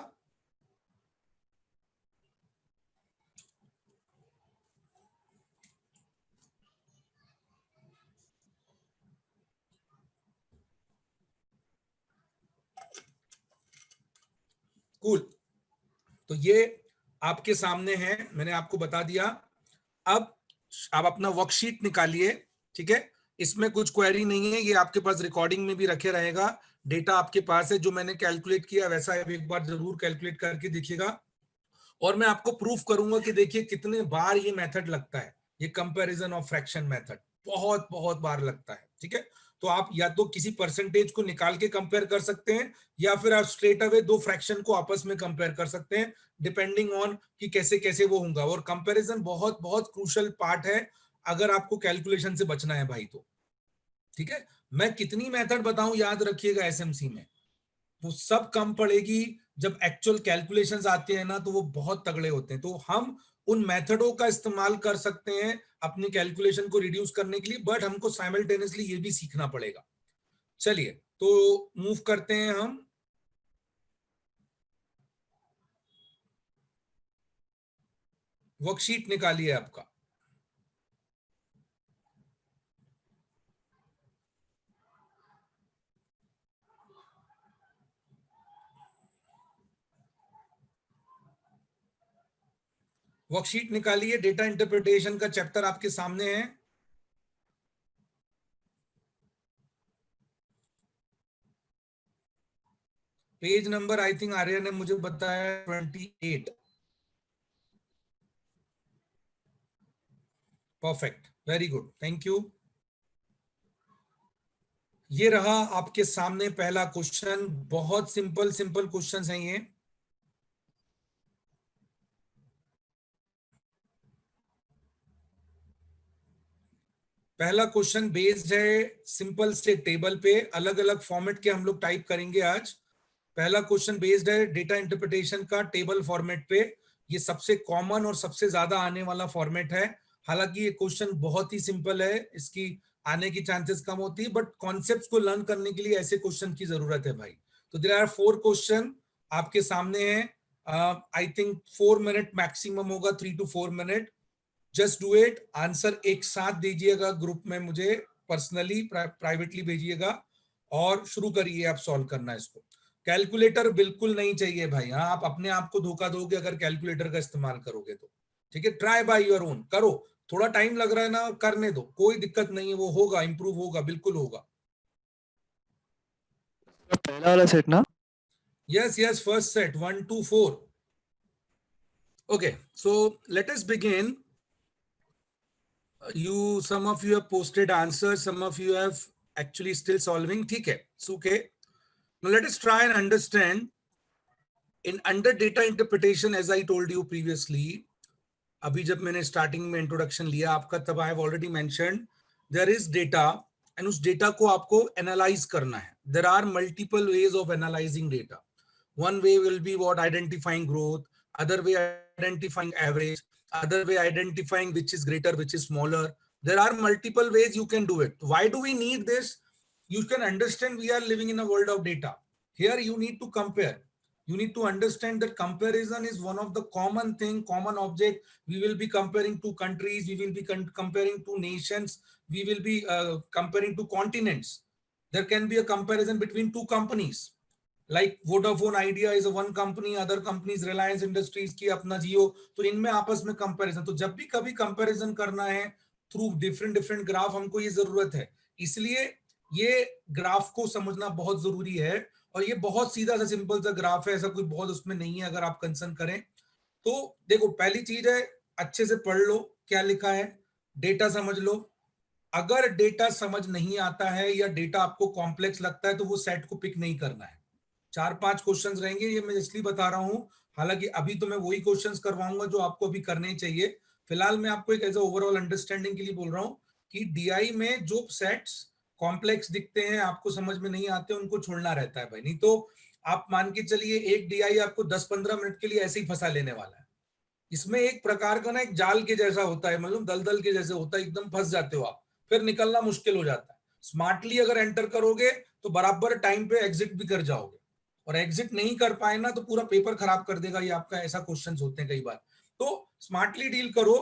कूल, तो ये आपके सामने है, मैंने आपको बता दिया। अब आप अपना वर्कशीट निकालिए, ठीक है, इसमें कुछ क्वेरी नहीं है, ये आपके पास रिकॉर्डिंग में भी रखे रहेगा, डेटा आपके पास है, जो मैंने कैलकुलेट किया वैसा एक बार जरूर कैलकुलेट करके देखिएगा, और मैं आपको प्रूफ करूंगा कि देखिए कितने बार ये मेथड लगता है, ये कंपैरिजन ऑफ फ्रैक्शन मेथड बहुत बहुत बार लगता है। ठीक है, तो आप या तो किसी परसेंटेज को निकाल के कंपेयर कर सकते हैं, या फिर आप स्ट्रेट अवे दो फ्रैक्शन को आपस में कंपेयर कर सकते हैं, डिपेंडिंग ऑन कि कैसे कैसे वो होगा। और कंपैरिजन बहुत बहुत क्रूशियल पार्ट है अगर आपको कैलकुलेशन से बचना है भाई तो। ठीक है, मैं कितनी मेथड बताऊं याद रखिएगा, एसएमसी में वो सब कम पड़ेगी, जब एक्चुअल कैलकुलेशंस आते हैं ना तो वो बहुत तगड़े होते हैं। तो हम उन मेथडों का इस्तेमाल कर सकते हैं अपनी कैलकुलेशन को रिड्यूस करने के लिए, बट हमको साइमल्टेनियसली ये भी सीखना पड़ेगा। चलिए तो मूव करते हैं हम। वर्कशीट निकालिए आपका, वर्कशीट निकालिए, डेटा इंटरप्रिटेशन का चैप्टर आपके सामने है। Page number I think Arya ने मुझे बताया 28। Perfect, very good, thank you. ये रहा आपके सामने पहला क्वेश्चन, बहुत सिंपल सिंपल क्वेश्चंस हैं ये। पहला क्वेश्चन बेस्ड है सिंपल से टेबल पे, अलग अलग फॉर्मेट के हम लोग टाइप करेंगे आज। पहला क्वेश्चन बेस्ड है डेटा इंटरप्रिटेशन का टेबल फॉर्मेट पे, ये सबसे कॉमन और सबसे ज्यादा आने वाला फॉर्मेट है। हालांकि ये क्वेश्चन बहुत ही सिंपल है, इसकी आने की चांसेस कम होती है, बट कॉन्सेप्ट्स को लर्न करने के लिए ऐसे क्वेश्चन की जरूरत है भाई। तो देयर आर 4 क्वेश्चन आपके सामने है, आई थिंक 4 मिनट मैक्सिमम होगा, 3 to 4 minute. Just do it, answer एक साथ दीजिएगा ग्रुप में, मुझे पर्सनली प्राइवेटली भेजिएगा, और शुरू करिए आप सॉल्व करना इसको। कैलकुलेटर बिल्कुल नहीं चाहिए भाई, हाँ आप अपने आप को धोखा दोगे अगर कैलकुलेटर का इस्तेमाल करोगे तो। ठीक है, ट्राई बाय योर ओन करो, थोड़ा टाइम लग रहा है ना, करने दो, कोई दिक्कत नहीं है, वो होगा, इंप्रूव होगा, बिल्कुल होगा। पहला वाला सेट ना? Yes yes, first set 1 to 4। Okay, so let us begin. Some of you have posted answers, some of you have actually still solving. ठीक है, it's okay. Now let us try and understand in under data interpretation, as I told you previously, अभी जब मैंने starting में introduction लिया आपका, तब I have already mentioned there is data and उस डेटा को आपको एनालाइज करना है. There are multiple ways of analysing data. One way will be what identifying growth, other way identifying average, other way identifying which is greater, which is smaller. There are multiple ways you can do it. Why do we need this? You can understand we are living in a world of data. Here you need to compare. You need to understand that comparison is one of the common thing, common object. We will be comparing two countries, we will be comparing two nations, we will be comparing two continents. There can be a comparison between two companies. Like Vodafone Idea is a one company, other companies Reliance Industries की अपना Jio, तो इनमें आपस में comparison. तो जब भी कभी कंपैरिजन करना है थ्रू डिफरेंट ग्राफ, हमको ये जरूरत है. इसलिए ये ग्राफ को समझना बहुत जरूरी है. और ये बहुत सीधा सा सिंपल सा ग्राफ है, ऐसा कोई बहुत उसमें नहीं है. अगर आप कंसर्न करें तो देखो, पहली चीज है अच्छे से पढ़ लो क्या लिखा है, डेटा समझ लो. अगर डेटा समझ नहीं आता है या डेटा आपको कॉम्प्लेक्स लगता है तो वो सेट को पिक नहीं करना है. 4-5 क्वेश्चंस रहेंगे, ये मैं इसलिए बता रहा हूं. हालांकि अभी तो मैं वही क्वेश्चंस करवाऊंगा जो आपको अभी करने चाहिए. फिलहाल मैं आपको एक ऐसा ओवरऑल अंडरस्टैंडिंग के लिए बोल रहा हूं कि डीआई में जो सेट्स कॉम्प्लेक्स दिखते हैं, आपको समझ में नहीं आते, उनको छोड़ना रहता है भाई. नहीं तो आप मान के चलिए एक डीआई आपको 10-15 मिनट के लिए ऐसे ही फंसा लेने वाला है. इसमें एक प्रकार का ना एक जाल के जैसा होता है, मतलब दलदल के जैसे होता है, एकदम फंस जाते हो आप, फिर निकलना मुश्किल हो जाता है. स्मार्टली अगर एंटर करोगे तो बराबर टाइम पे एग्जिट भी कर जाओगे, और एग्जिट नहीं कर पाए ना तो पूरा पेपर खराब कर देगा ये आपका. ऐसा क्वेश्चंस होते हैं कई बार. तो स्मार्टली डील करो,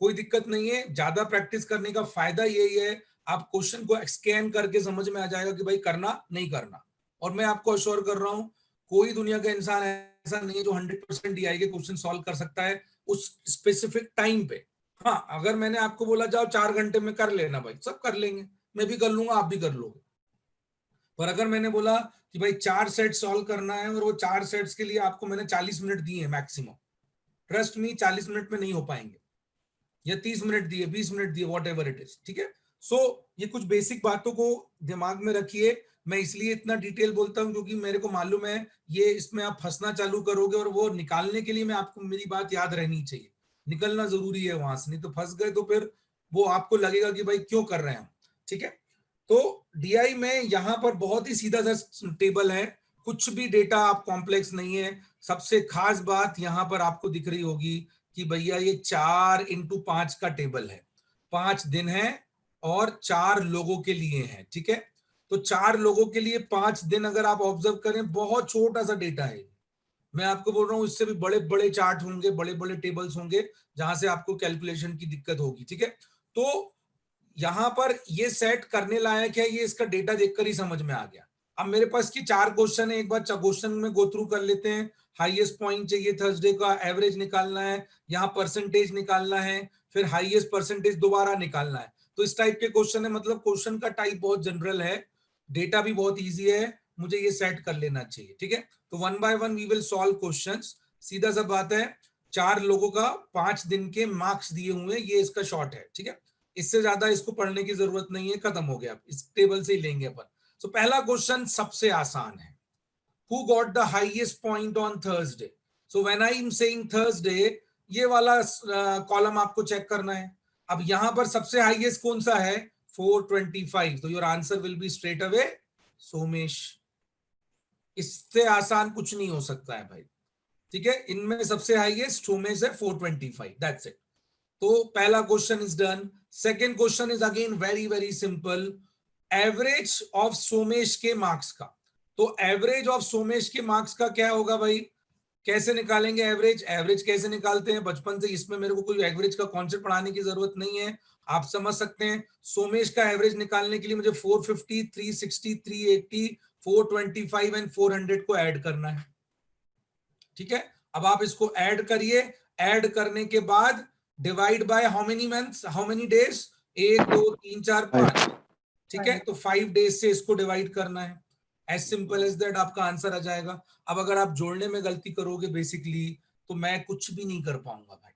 कोई दिक्कत नहीं है. ज्यादा प्रैक्टिस करने का फायदा यही है, आप क्वेश्चन को स्कैन करके समझ में आ जाएगा कि भाई करना नहीं करना. और मैं आपको अश्योर कर रहा हूं, कोई दुनिया का इंसान ऐसा नहीं है जो 100% डीआई के क्वेश्चन सॉल्व कर सकता है उस स्पेसिफिक टाइम पे. हाँ, अगर मैंने आपको बोला जाओ 4 घंटे में कर लेना, भाई सब कर लेंगे, मैं भी कर लूंगा, आप भी कर लोगे. पर अगर मैंने बोला कि भाई 4 सेट सॉल्व करना है और वो 4 सेट्स के लिए आपको मैंने 40 मिनट दिए हैं मैक्सिमम, ट्रस्ट मी 40 मिनट में नहीं हो पाएंगे, या 30 मिनट दिए, 20 मिनट दिए, वॉट एवर इट इज. ठीक है. सो ये कुछ बेसिक बातों को दिमाग में रखिए. मैं इसलिए इतना डिटेल बोलता हूं क्योंकि मेरे को मालूम है ये इसमें आप फंसना चालू करोगे, और वो निकालने के लिए मैं आपको मेरी बात याद रहनी चाहिए. निकलना जरूरी है वहां से, नहीं तो फंस गए तो फिर वो आपको लगेगा कि भाई क्यों कर रहे हैं हम. ठीक है. तो डीआई में यहां पर बहुत ही सीधा सा टेबल है, कुछ भी डेटा आप कॉम्प्लेक्स नहीं है. सबसे खास बात यहां पर आपको दिख रही होगी कि भैया ये 4x5 का टेबल है. 5 दिन है और 4 लोगों के लिए है. ठीक है. तो 4 लोगों के लिए 5 दिन अगर आप ऑब्जर्व करें, बहुत छोटा सा डेटा है. मैं आपको बोल रहा हूं इससे भी बड़े बड़े चार्ट होंगे, बड़े बड़े टेबल्स होंगे जहां से आपको कैलकुलेशन की दिक्कत होगी. ठीक है. तो यहां पर ये सेट करने लायक है, ये इसका डेटा देखकर ही समझ में आ गया. अब मेरे पास की 4 क्वेश्चन है, एक बार क्वेश्चन में गो थ्रू कर लेते हैं. हाईएस्ट पॉइंट चाहिए थर्सडे का, एवरेज निकालना है, यहाँ परसेंटेज निकालना है, फिर हाईएस्ट परसेंटेज दोबारा निकालना है. तो इस टाइप के क्वेश्चन है, मतलब क्वेश्चन का टाइप बहुत जनरल है, डेटा भी बहुत ईजी है, मुझे ये सेट कर लेना चाहिए. ठीक है. तो 1 by 1 we will solve questions. सीधा सा बात है, 4 लोगों का 5 दिन के मार्क्स दिए हुए, ये इसका शॉर्ट है. ठीक है. इससे ज्यादा इसको पढ़ने की जरूरत नहीं है, खत्म हो गया. इस टेबल से ही लेंगे अपन. तो पहला क्वेश्चन सबसे आसान है. Who got the highest point on Thursday? So when I am saying Thursday, ये वाला कॉलम आपको चेक करना है. अब यहां पर सबसे हाईएस्ट कौन सा है? 425. तो your answer will be straight away Somesh. इससे आसान कुछ नहीं हो सकता है भाई. ठीक है. इनमें सबसे हाईएस्ट सोमेश है 425. That's it. तो पहला question is done. Second question is again very very simple. Average of Somesh के मार्क्स का. तो एवरेज ऑफ सोमेश के मार्क्स का क्या होगा भाई? कैसे निकालेंगे एवरेज? एवरेज कैसे निकालते हैं बचपन से, इसमें मेरे को कोई एवरेज का कॉन्सेप्ट पढ़ाने की जरूरत नहीं है, आप समझ सकते हैं. सोमेश का एवरेज निकालने के लिए मुझे 450, 360, 380, 425 एंड 400 को ऐड करना है. ठीक है. अब आप इसको ऐड करिए. ऐड करने के बाद divide by how many months, how many days? 1 2 3 4 5. ठीक है. तो 5 डेज से इसको डिवाइड करना है. एज सिंपल एज दैट आपका आंसर आ जाएगा. अब अगर आप जोड़ने में गलती करोगे बेसिकली, तो मैं कुछ भी नहीं कर पाऊंगा भाई,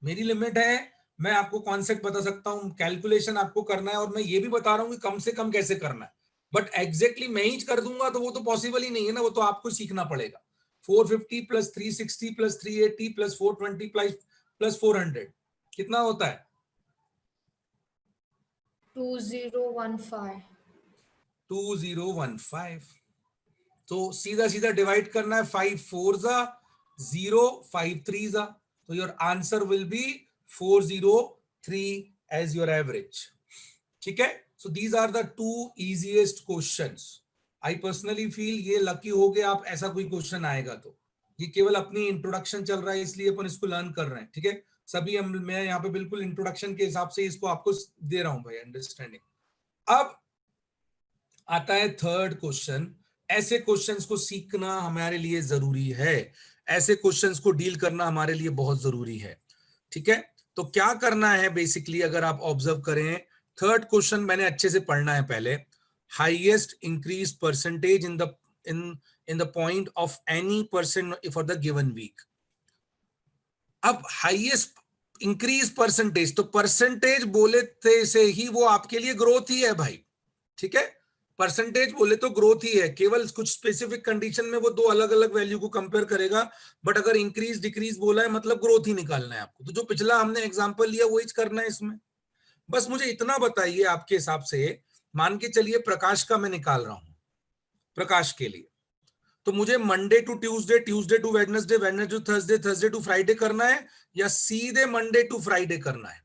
मेरी लिमिट है. मैं आपको कॉन्सेप्ट बता सकता हूं, कैलकुलेशन आपको करना है, और मैं ये भी बता रहा हूं कि कम से कम कैसे करना है. बट एग्जैक्टली मैं ही कर दूंगा तो वो तो पॉसिबल ही नहीं है ना, वो तो आपको सीखना पड़ेगा. 450 प्लस 360 प्लस 380 प्लस 420 प्लस 400 कितना होता है? 2015। 2015। तो सीधा सीधा डिवाइड करना है, 5 4 जा 0, 5 3 जा, तो your answer will be 403 as your average. ठीक है, so these are the two easiest questions. I personally feel ये लकी हो गए आप, ऐसा कोई क्वेश्चन आएगा तो। ये केवल अपनी इंट्रोडक्शन चल रहा है इसलिए अपन इसको लर्न कर रहे हैं। ठीक है, सभी मैं यहाँ पे बिल्कुल इंट्रोडक्शन के हिसाब से इसको आपको दे रहा हूं भाई, अंडरस्टैंडिंग। अब आता है थर्ड क्वेश्चन। ऐसे क्वेश्चंस को सीखना हमारे लिए जरूरी है, ऐसे क्वेश्चंस को डील करना हमारे लिए बहुत जरूरी है। ठीक है, तो क्या करना है बेसिकली, अगर आप ऑब्जर्व करें, थर्ड क्वेश्चन मैंने अच्छे से पढ़ना है पहले। Highest increase percentage in the point of any person for the given week. अब हाईएस्ट इंक्रीज परसेंटेज, तो परसेंटेज बोले थे से ही वो आपके लिए ग्रोथ ही है भाई। ठीक है, परसेंटेज बोले तो ग्रोथ ही है, केवल कुछ स्पेसिफिक कंडीशन में वो दो अलग अलग वैल्यू को कंपेयर करेगा, बट अगर इंक्रीज डिक्रीज बोला है मतलब ग्रोथ ही निकालना है आपको। तो जो पिछला हमने एग्जांपल लिया वही करना है इसमें। बस मुझे इतना बताइए आपके हिसाब से, मान के चलिए प्रकाश का मैं निकाल रहा हूं, प्रकाश के लिए, तो मुझे Monday to Tuesday, Tuesday to Wednesday, Wednesday to Thursday, Thursday to Friday करना है, या सीधे मंडे टू फ्राइडे करना है?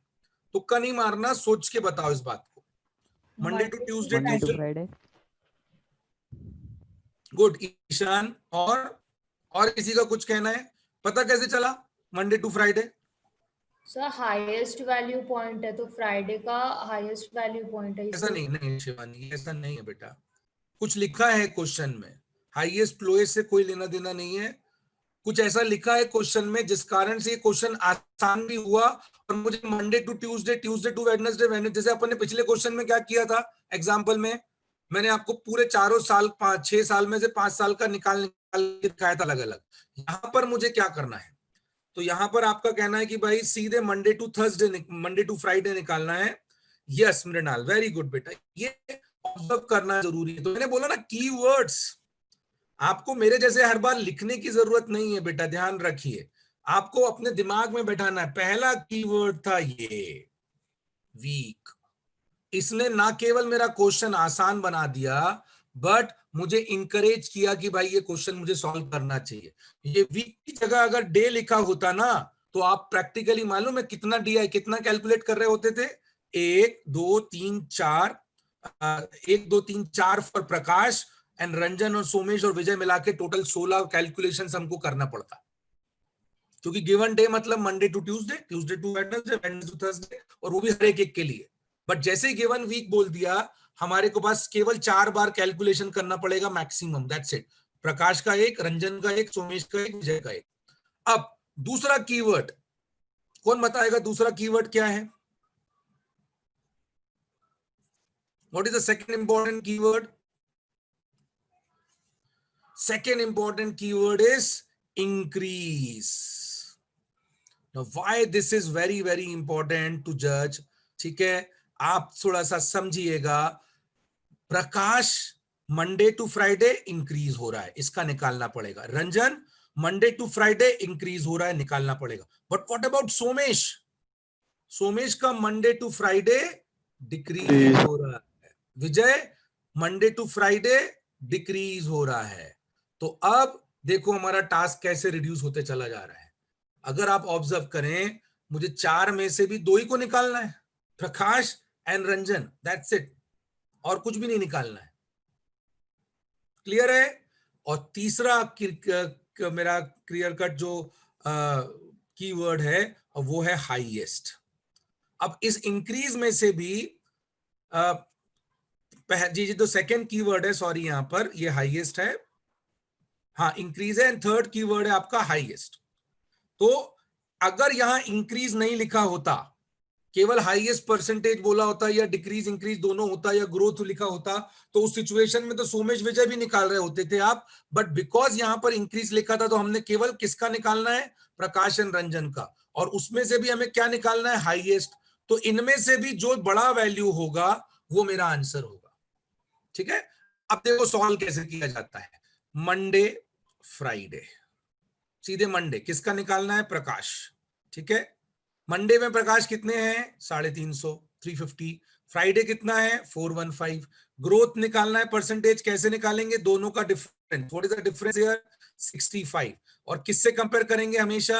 तुक्का नहीं मारना, सोच के बताओ इस बात को। Monday to Tuesday, Monday to Tuesday, Friday. Good Ishaan. और किसी का कुछ कहना है? पता कैसे चला Monday to Friday? Sir highest value point है तो फ्राइडे का हाईएस्ट वैल्यू पॉइंट है, ऐसा इसलिए। नहीं शिवानी, ऐसा नहीं है बेटा, कुछ लिखा है क्वेश्चन में, हाईएस्ट लोएस्ट से कोई लेना देना नहीं है। कुछ ऐसा लिखा है क्वेश्चन में जिस कारण से ये क्वेश्चन आसान भी हुआ, और मुझे Monday to Tuesday, Tuesday to Wednesday, Wednesday, जैसे अपन ने पिछले क्वेश्चन में क्या किया था एग्जांपल में, मैंने आपको पूरे चारों साल 6 साल में से 5 साल का निकाल के दिखाया था अलग अलग। यहां पर मुझे क्या करना है, तो यहां पर आपका कहना है कि भाई सीधे Monday to Thursday, Monday to Friday निकालना है। यस मृणाल, वेरी गुड बेटा, ये ऑब्जर्व करना जरूरी है। तो मैंने बोला ना कीवर्ड्स, आपको मेरे जैसे हर बार लिखने की जरूरत नहीं है बेटा, ध्यान रखिए, आपको अपने दिमाग में बैठाना है। पहला कीवर्ड था ये वीक, इसने ना केवल मेरा क्वेश्चन आसान बना दिया, बट मुझे इंकरेज किया कि भाई ये क्वेश्चन मुझे सॉल्व करना चाहिए। ये वीक की जगह अगर डे लिखा होता ना, तो आप प्रैक्टिकली मालूम है कितना डीआई कितना कैलकुलेट कर रहे होते थे? 1 2 3 4, 1 2 3 4 फॉर प्रकाश एंड रंजन और सोमेश और विजय मिला के टोटल 16 कैलकुलेशन हमको करना पड़ता, क्योंकि गिवन डे मतलब Monday to Tuesday, Tuesday to Wednesday, Wednesday to Thursday, और वो भी हर एक के लिए। बट जैसे ही गिवन वीक बोल दिया, हमारे को पास केवल 4 बार कैलकुलेशन करना पड़ेगा मैक्सिमम, दैट्स इट। प्रकाश का एक, रंजन का एक, सोमेश का एक, विजय का एक। अब दूसरा कीवर्ड कौन बताएगा? दूसरा कीवर्ड क्या है? What is the second important keyword? Second important keyword is increase. Now, why this is very very important to judge? ठीक है, आप थोड़ा सा समझिएगा। Prakash Monday to Friday increase हो रहा है, इसका निकालना पड़ेगा। Ranjan Monday to Friday increase हो रहा है, निकालना पड़ेगा। But what about Somesh? Somesh का मंडे टू फ्राइडे डिक्रीज हो रहा है। Vijay Monday to Friday decrease हो रहा है। तो अब देखो हमारा टास्क कैसे रिड्यूस होते चला जा रहा है। अगर आप ऑब्जर्व करें, मुझे 4 में से भी 2 ही को निकालना है, प्रकाश एंड रंजन, दैट्स इट, और कुछ भी नहीं निकालना है। क्लियर है? और तीसरा मेरा क्लियर कट जो कीवर्ड है वो है हाईएस्ट। अब इस इंक्रीज में से भी जी तो सेकेंड कीवर्ड है, सॉरी यहां पर ये हाईएस्ट है, हाँ इंक्रीज है, एंड थर्ड कीवर्ड है आपका हाईएस्ट। तो अगर यहां इंक्रीज नहीं लिखा होता, केवल हाईएस्ट परसेंटेज बोला होता, या डिक्रीज इंक्रीज दोनों होता, या ग्रोथ लिखा होता, तो उस सिचुएशन में तो सोमेश विजय भी निकाल रहे होते थे आप। बट बिकॉज यहां पर इंक्रीज लिखा था, तो हमने केवल किसका निकालना है? प्रकाश एंड रंजन का, और उसमें से भी हमें क्या निकालना है? हाईएस्ट। तो इनमें से भी जो बड़ा वैल्यू होगा वो मेरा आंसर होगा। ठीक है, अब देखो सॉल्व कैसे किया जाता है। मंडे फ्राइडे, सीधे मंडे किसका निकालना है? प्रकाश। ठीक है, मंडे में प्रकाश कितने हैं 350, 350। फ्राइडे कितना है 415। ग्रोथ निकालना है परसेंटेज, कैसे निकालेंगे, दोनों का difference, what is the difference here 65। और किससे कंपेयर करेंगे हमेशा,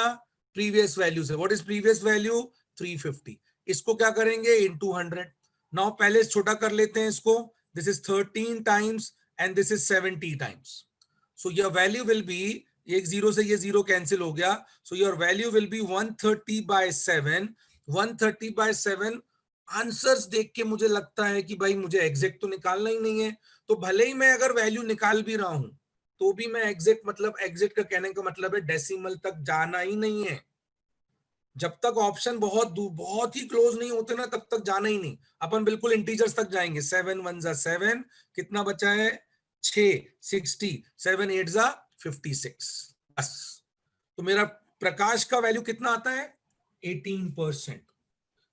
प्रीवियस वैल्यू से। What is previous value 350। इसको क्या करेंगे इनटू 100। नाउ पहले छोटा कर लेते हैं इसको, this is 13 times and this is 70 times. So your value will be, एक जीरो से ये जीरो कैंसिल हो गया, so your value will be 130/7। 130/7 answers देख के मुझे लगता है कि भाई मुझे एग्जैक्ट तो निकालना ही नहीं है, तो भले ही मैं अगर वैल्यू निकाल भी रहा हूं तो भी मैं एग्जैक्ट, मतलब एग्जैक्ट का कहने का मतलब है डेसिमल तक जाना ही नहीं है। जब तक ऑप्शन बहुत ही क्लोज नहीं होते ना तब तक जाना ही नहीं, अपन बिल्कुल इंटीजर्स तक जाएंगे। 7 1 जा 7, कितना बचा है 6, 60, 7 8 जा 56 बस। तो मेरा प्रकाश का वैल्यू कितना आता है 18%।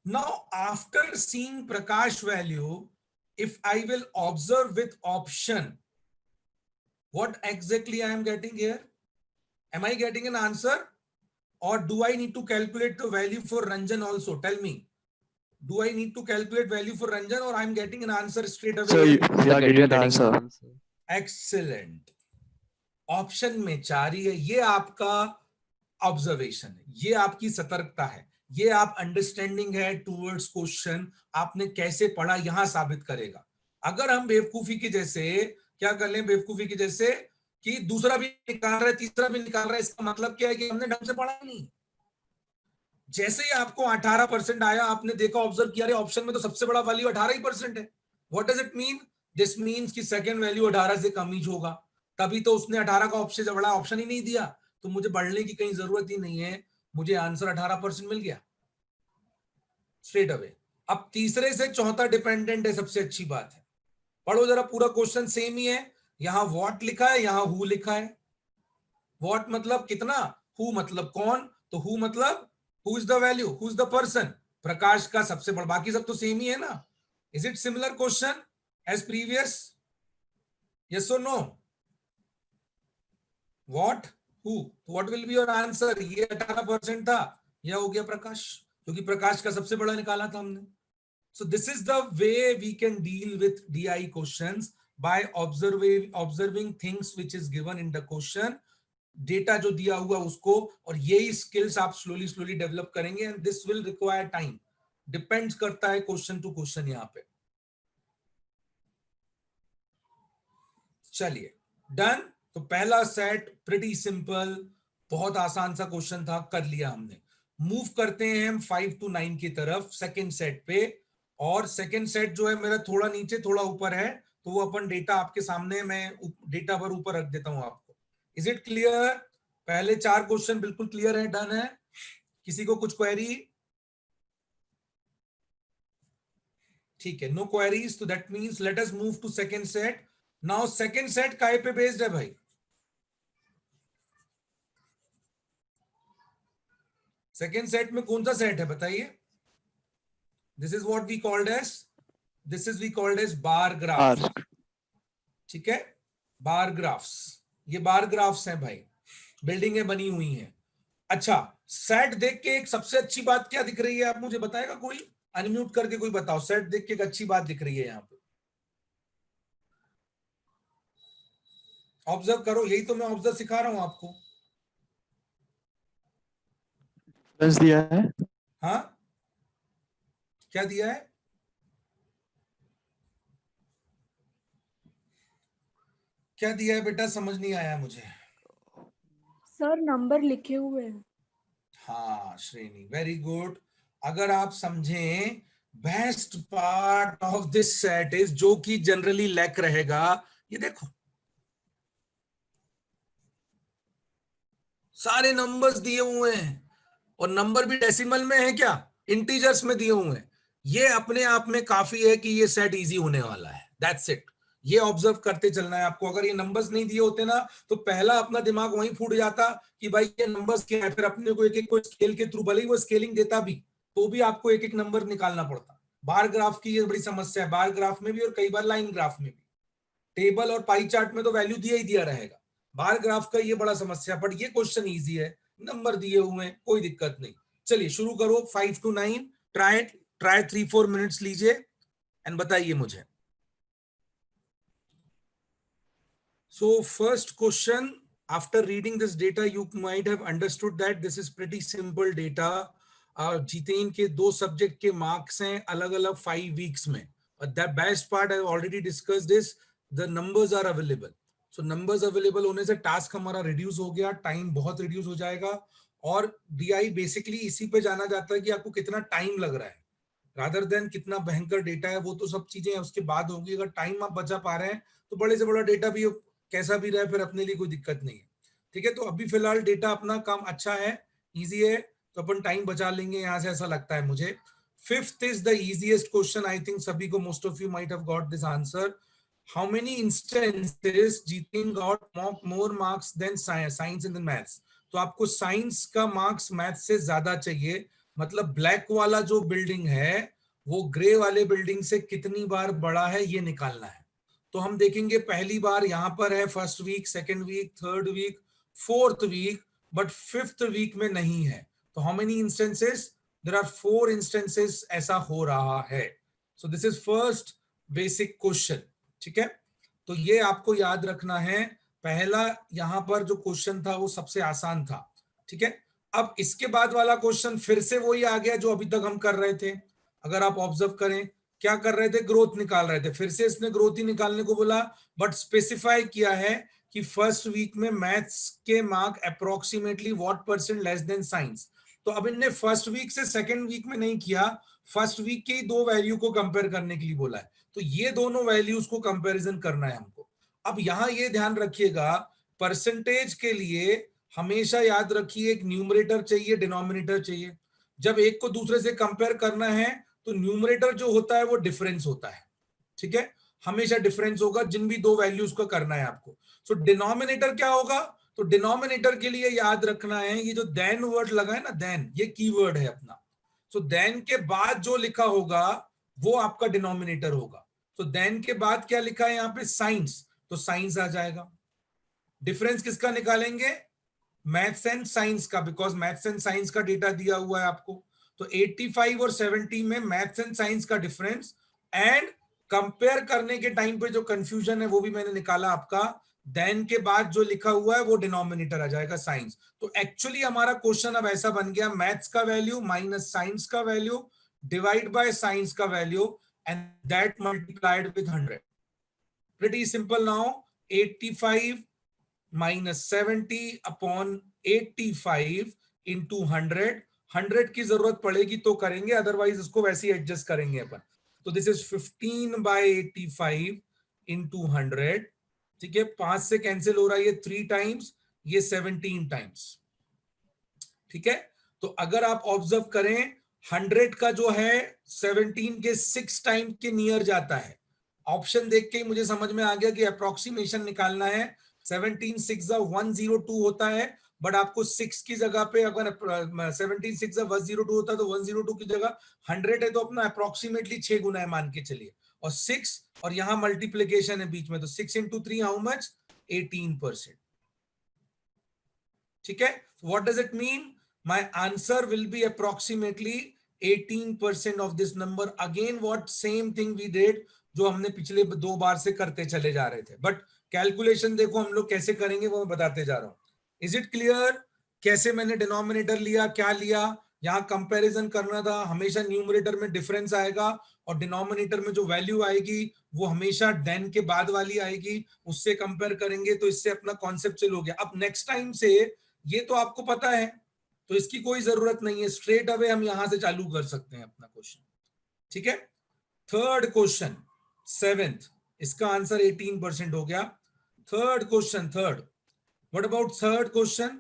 Now after seeing Prakash value, if I will observe with option, what exactly I am getting here? Am I getting an answer? Or do I need to calculate the value for Ranjan also? Tell me. Do I need to calculate value for Ranjan, or I'm getting an answer straight away? So here? we are getting the answer. Excellent. Option में 4 ही है, ये आपका observation है, ये आपकी सतर्कता है, ये आप अंडरस्टैंडिंग है टूवर्ड्स क्वेश्चन, आपने कैसे पढ़ा यहां साबित करेगा। अगर हम बेवकूफी के जैसे क्या कर लें, बेवकूफी के जैसे कि दूसरा भी निकाल रहा है तीसरा भी निकाल रहा है, इसका मतलब क्या है कि हमने ढंग से पढ़ा ही नहीं। जैसे ही आपको 18% आया, आपने देखा ऑब्जर्व किया ऑप्शन में तो सबसे बड़ा वैल्यू 18% है। What does it mean, this means कि सेकंड वैल्यू 18 से कम ही होगा, तभी तो उसने 18 का ऑप्शन से बड़ा ऑप्शन ही नहीं दिया, तो मुझे बढ़ने की कहीं जरूरत ही नहीं है, मुझे आंसर 18% मिल गया स्ट्रेट अवे। अब तीसरे से चौथा डिपेंडेंट है, सबसे अच्छी बात है, पढ़ो जरा पूरा क्वेश्चन सेम ही है, यहां व्हाट लिखा है यहां हु लिखा है। व्हाट मतलब कितना, हु मतलब कौन, तो हु मतलब who is the value, who is the person, Prakash का सबसे बड़ा, बाकी सब तो सेम ही है ना। Is it similar question as previous, yes और no, what who, what will be your answer, ये 18% था, यह हो गया प्रकाश, क्योंकि प्रकाश का सबसे बड़ा निकाला था हमने। So this is the way we can deal with DI questions, by observing things which is given in the question, data जो दिया हुआ उसको, और यही स्किल्स आप स्लोली डेवलप करेंगे, and this will require time, depends करता है क्वेश्चन टू क्वेश्चन। यहां पे चलिए डन। तो पहला सेट प्रिटी सिंपल, बहुत आसान सा क्वेश्चन था, कर लिया हमने। मूव करते हैं हम 5 to 9 की तरफ सेकंड सेट पे, और सेकंड सेट जो है मेरा थोड़ा नीचे थोड़ा ऊपर है, तो वो अपन डेटा आपके सामने, मैं डेटा पर ऊपर रख देता हूं आपको। इज इट क्लियर, पहले 4 क्वेश्चन बिल्कुल क्लियर है, डन है, किसी को कुछ क्वेरी, ठीक है, नो क्वेरीज, तो that means let us move to second set. Now second set काय पे बेस्ड है भाई, सेकंड सेट में कौन सा सेट है बताइए, this is what we called as, this is we called as bar graph, ठीक है, बार ग्राफ्स, ये बार ग्राफ्स हैं भाई, बिल्डिंगें बनी हुई हैं। अच्छा, सेट देख के एक सबसे अच्छी बात क्या दिख रही है, आप मुझे बताएगा कोई, अनम्यूट करके कोई बताओ, सेट देख के एक अच्छी बात दिख रही है यहां पे, ऑब्जर्व करो, यही तो मैं ऑब्जर्व सिखा रहा हूं आपको। दिया है, हाँ क्या दिया है, क्या दिया है बेटा, समझ नहीं आया मुझे। सर नंबर लिखे हुए हैं। हाँ श्रेणी, वेरी गुड। अगर आप समझें, best part of this set is, जो कि जनरली लैक रहेगा, ये देखो सारे नंबर्स दिए हुए हैं, और नंबर भी डेसिमल में है क्या, इंटीजर्स में दिए हुए हैं, ये अपने आप में काफी है कि ये सेट इजी होने वाला है, दैट्स इट। ये ऑब्जर्व करते चलना है आपको, अगर ये नंबर्स नहीं दिए होते ना तो पहला अपना दिमाग वहीं फूट जाता कि भाई ये नंबर्स क्या है, फिर अपने को एक एक को स्केल के थ्रू, भले ही वो स्केलिंग देता भी तो भी आपको एक एक नंबर निकालना पड़ता। बार ग्राफ की ये बड़ी समस्या है, बार ग्राफ में भी और कई बार लाइन ग्राफ में भी, टेबल और पाई चार्ट में तो वैल्यू दिया ही दिया रहेगा, बार ग्राफ का ये बड़ा समस्या, बट ये क्वेश्चन इजी है, नंबर दिए हुए हैं, कोई दिक्कत नहीं। चलिए शुरू करो, 5 to 9, ट्राई 3-4 मिनट्स लीजिए एंड बताइए मुझे। So first question, after reading this data, you might have understood that this is pretty simple data. Jiten के 2 सब्जेक्ट के मार्क्स हैं अलग अलग 5 वीक्स में। The best part I already discussed is the numbers are available. So numbers available होने से task हमारा reduce हो गया, टाइम बहुत रिड्यूस हो जाएगा। और DI बेसिकली इसी पे जाना जाता है कि आपको कितना टाइम लग रहा है, रादर देन कितना भयंकर डेटा है। वो तो सब चीजें उसके बाद होगी। अगर टाइम आप बचा पा रहे हैं तो बड़े से बड़ा डेटा भी कैसा भी रहे फिर अपने लिए कोई दिक्कत नहीं है। ठीक है, तो अभी फिलहाल डेटा अपना काम अच्छा है, इजी है, तो अपन टाइम बचा लेंगे यहां से, ऐसा लगता है मुझे। 5th is the easiest question. I think सभी को, most of you might have got this answer. How many instances Jitin got more marks than science and maths? तो आपको साइंस का मार्क्स मैथ्स से ज्यादा चाहिए। मतलब ब्लैक वाला जो बिल्डिंग है वो ग्रे वाले बिल्डिंग से कितनी बार बड़ा है ये निकालना है। तो हम देखेंगे पहली बार यहाँ पर है first week, second week, third week, fourth week, but 5th week में नहीं है। तो how many instances? There are 4 instances ऐसा हो रहा है। So this is first basic question. ठीक है, तो ये आपको याद रखना है। पहला यहाँ पर जो क्वेश्चन था वो सबसे आसान था। ठीक है, अब इसके बाद वाला क्वेश्चन फिर से वही आ गया जो अभी तक हम कर रहे थे। अगर आप ऑब्जर्व करें, क्या कर रहे थे? ग्रोथ निकाल रहे थे। फिर से इसने ग्रोथ ही निकालने को बोला, बट स्पेसिफाई किया है कि फर्स्ट वीक में मैथ्स के mark approximately what percent less than science. तो अब इनने फर्स्ट वीक से सेकेंड वीक में नहीं किया, फर्स्ट वीक के 2 वैल्यू को कंपेयर करने के लिए बोला है। तो ये दोनों वैल्यूज को कंपैरिजन करना है हमको। अब यहां ये ध्यान रखिएगा, परसेंटेज के लिए हमेशा याद रखिए एक न्यूमरेटर चाहिए, डिनोमिनेटर चाहिए। जब एक को दूसरे से कंपेयर करना है तो न्यूमरेटर जो होता है वो डिफरेंस होता है। ठीक है, हमेशा डिफरेंस होगा जिन भी 2 वैल्यूज को करना है आपको। सो डिनोमिनेटर क्या होगा? तो डिनोमिनेटर के लिए याद रखना है ये जो देन वर्ड लगा है ना, देन, ये कीवर्ड है अपना। सो देन के बाद जो लिखा होगा वो आपका डिनोमिनेटर होगा। तो देन के बाद क्या लिखा है यहाँ पे? साइंस, तो साइंस आ जाएगा। डिफरेंस किसका निकालेंगे? मैथ्स एंड साइंस का, बिकॉज मैथ्स एंड साइंस का डेटा दिया हुआ है आपको। तो 85 और 70 में मैथ्स एंड साइंस का डिफरेंस, एंड कंपेयर करने के टाइम पे जो कंफ्यूजन है वो भी मैंने निकाला आपका। देन के बाद जो लिखा हुआ है वो डिनोमिनेटर आ जाएगा, साइंस। तो एक्चुअली हमारा क्वेश्चन अब ऐसा बन गया, मैथ्स का वैल्यू माइनस साइंस का वैल्यू डिवाइड बाय साइंस का value and that multiplied with 100। Pretty simple now. 85 minus 70 upon 85 into 100 की जरूरत पड़ेगी तो करेंगे, अदरवाइज इसको वैसे ही एडजस्ट करेंगे अपन। तो दिस इज 15/85 इंटू 100। ठीक है, 5 से कैंसिल हो रहा है ये 3 टाइम्स, ये 17 टाइम्स। ठीक है, तो अगर आप ऑब्जर्व करें 100 का जो है 17 के 6 टाइम के नियर जाता है। ऑप्शन देख के ही मुझे समझ में आ गया कि अप्रोक्सीमेशन निकालना है। 17 6 102 होता है, बट आपको 6 की जगह पे अगर 17 6 102 होता है तो 102 की जगह 100 है तो अपना अप्रोक्सीमेटली 6 गुना है मान के चलिए, और 6 और यहां मल्टीप्लीकेशन है बीच में, तो 6 into 3 हाउ मच? 18%। ठीक है, what does it mean? My answer will be approximately 18% of this number. Again what? Same thing we did जो हमने पिछले 2 बार से करते चले जा रहे थे, बट कैलकुलेशन देखो हम लोग कैसे करेंगे वो मैं बताते जा रहा हूं। Is it clear? कैसे मैंने डिनोमिनेटर लिया, क्या लिया? यहां कंपैरिजन करना था। हमेशा न्यूमरेटर में डिफरेंस आएगा और डिनोमिनेटर में जो वैल्यू आएगी वो हमेशा देन के बाद वाली आएगी, उससे कंपेयर करेंगे। तो इससे अपना कॉन्सेप्ट चल हो गया। अब नेक्स्ट टाइम से ये तो आपको पता है, तो इसकी कोई जरूरत नहीं है, स्ट्रेट अवे हम यहां से चालू कर सकते हैं अपना क्वेश्चन। ठीक है, थर्ड क्वेश्चन 7th, इसका आंसर 18% हो गया। Third question, third, what about third question?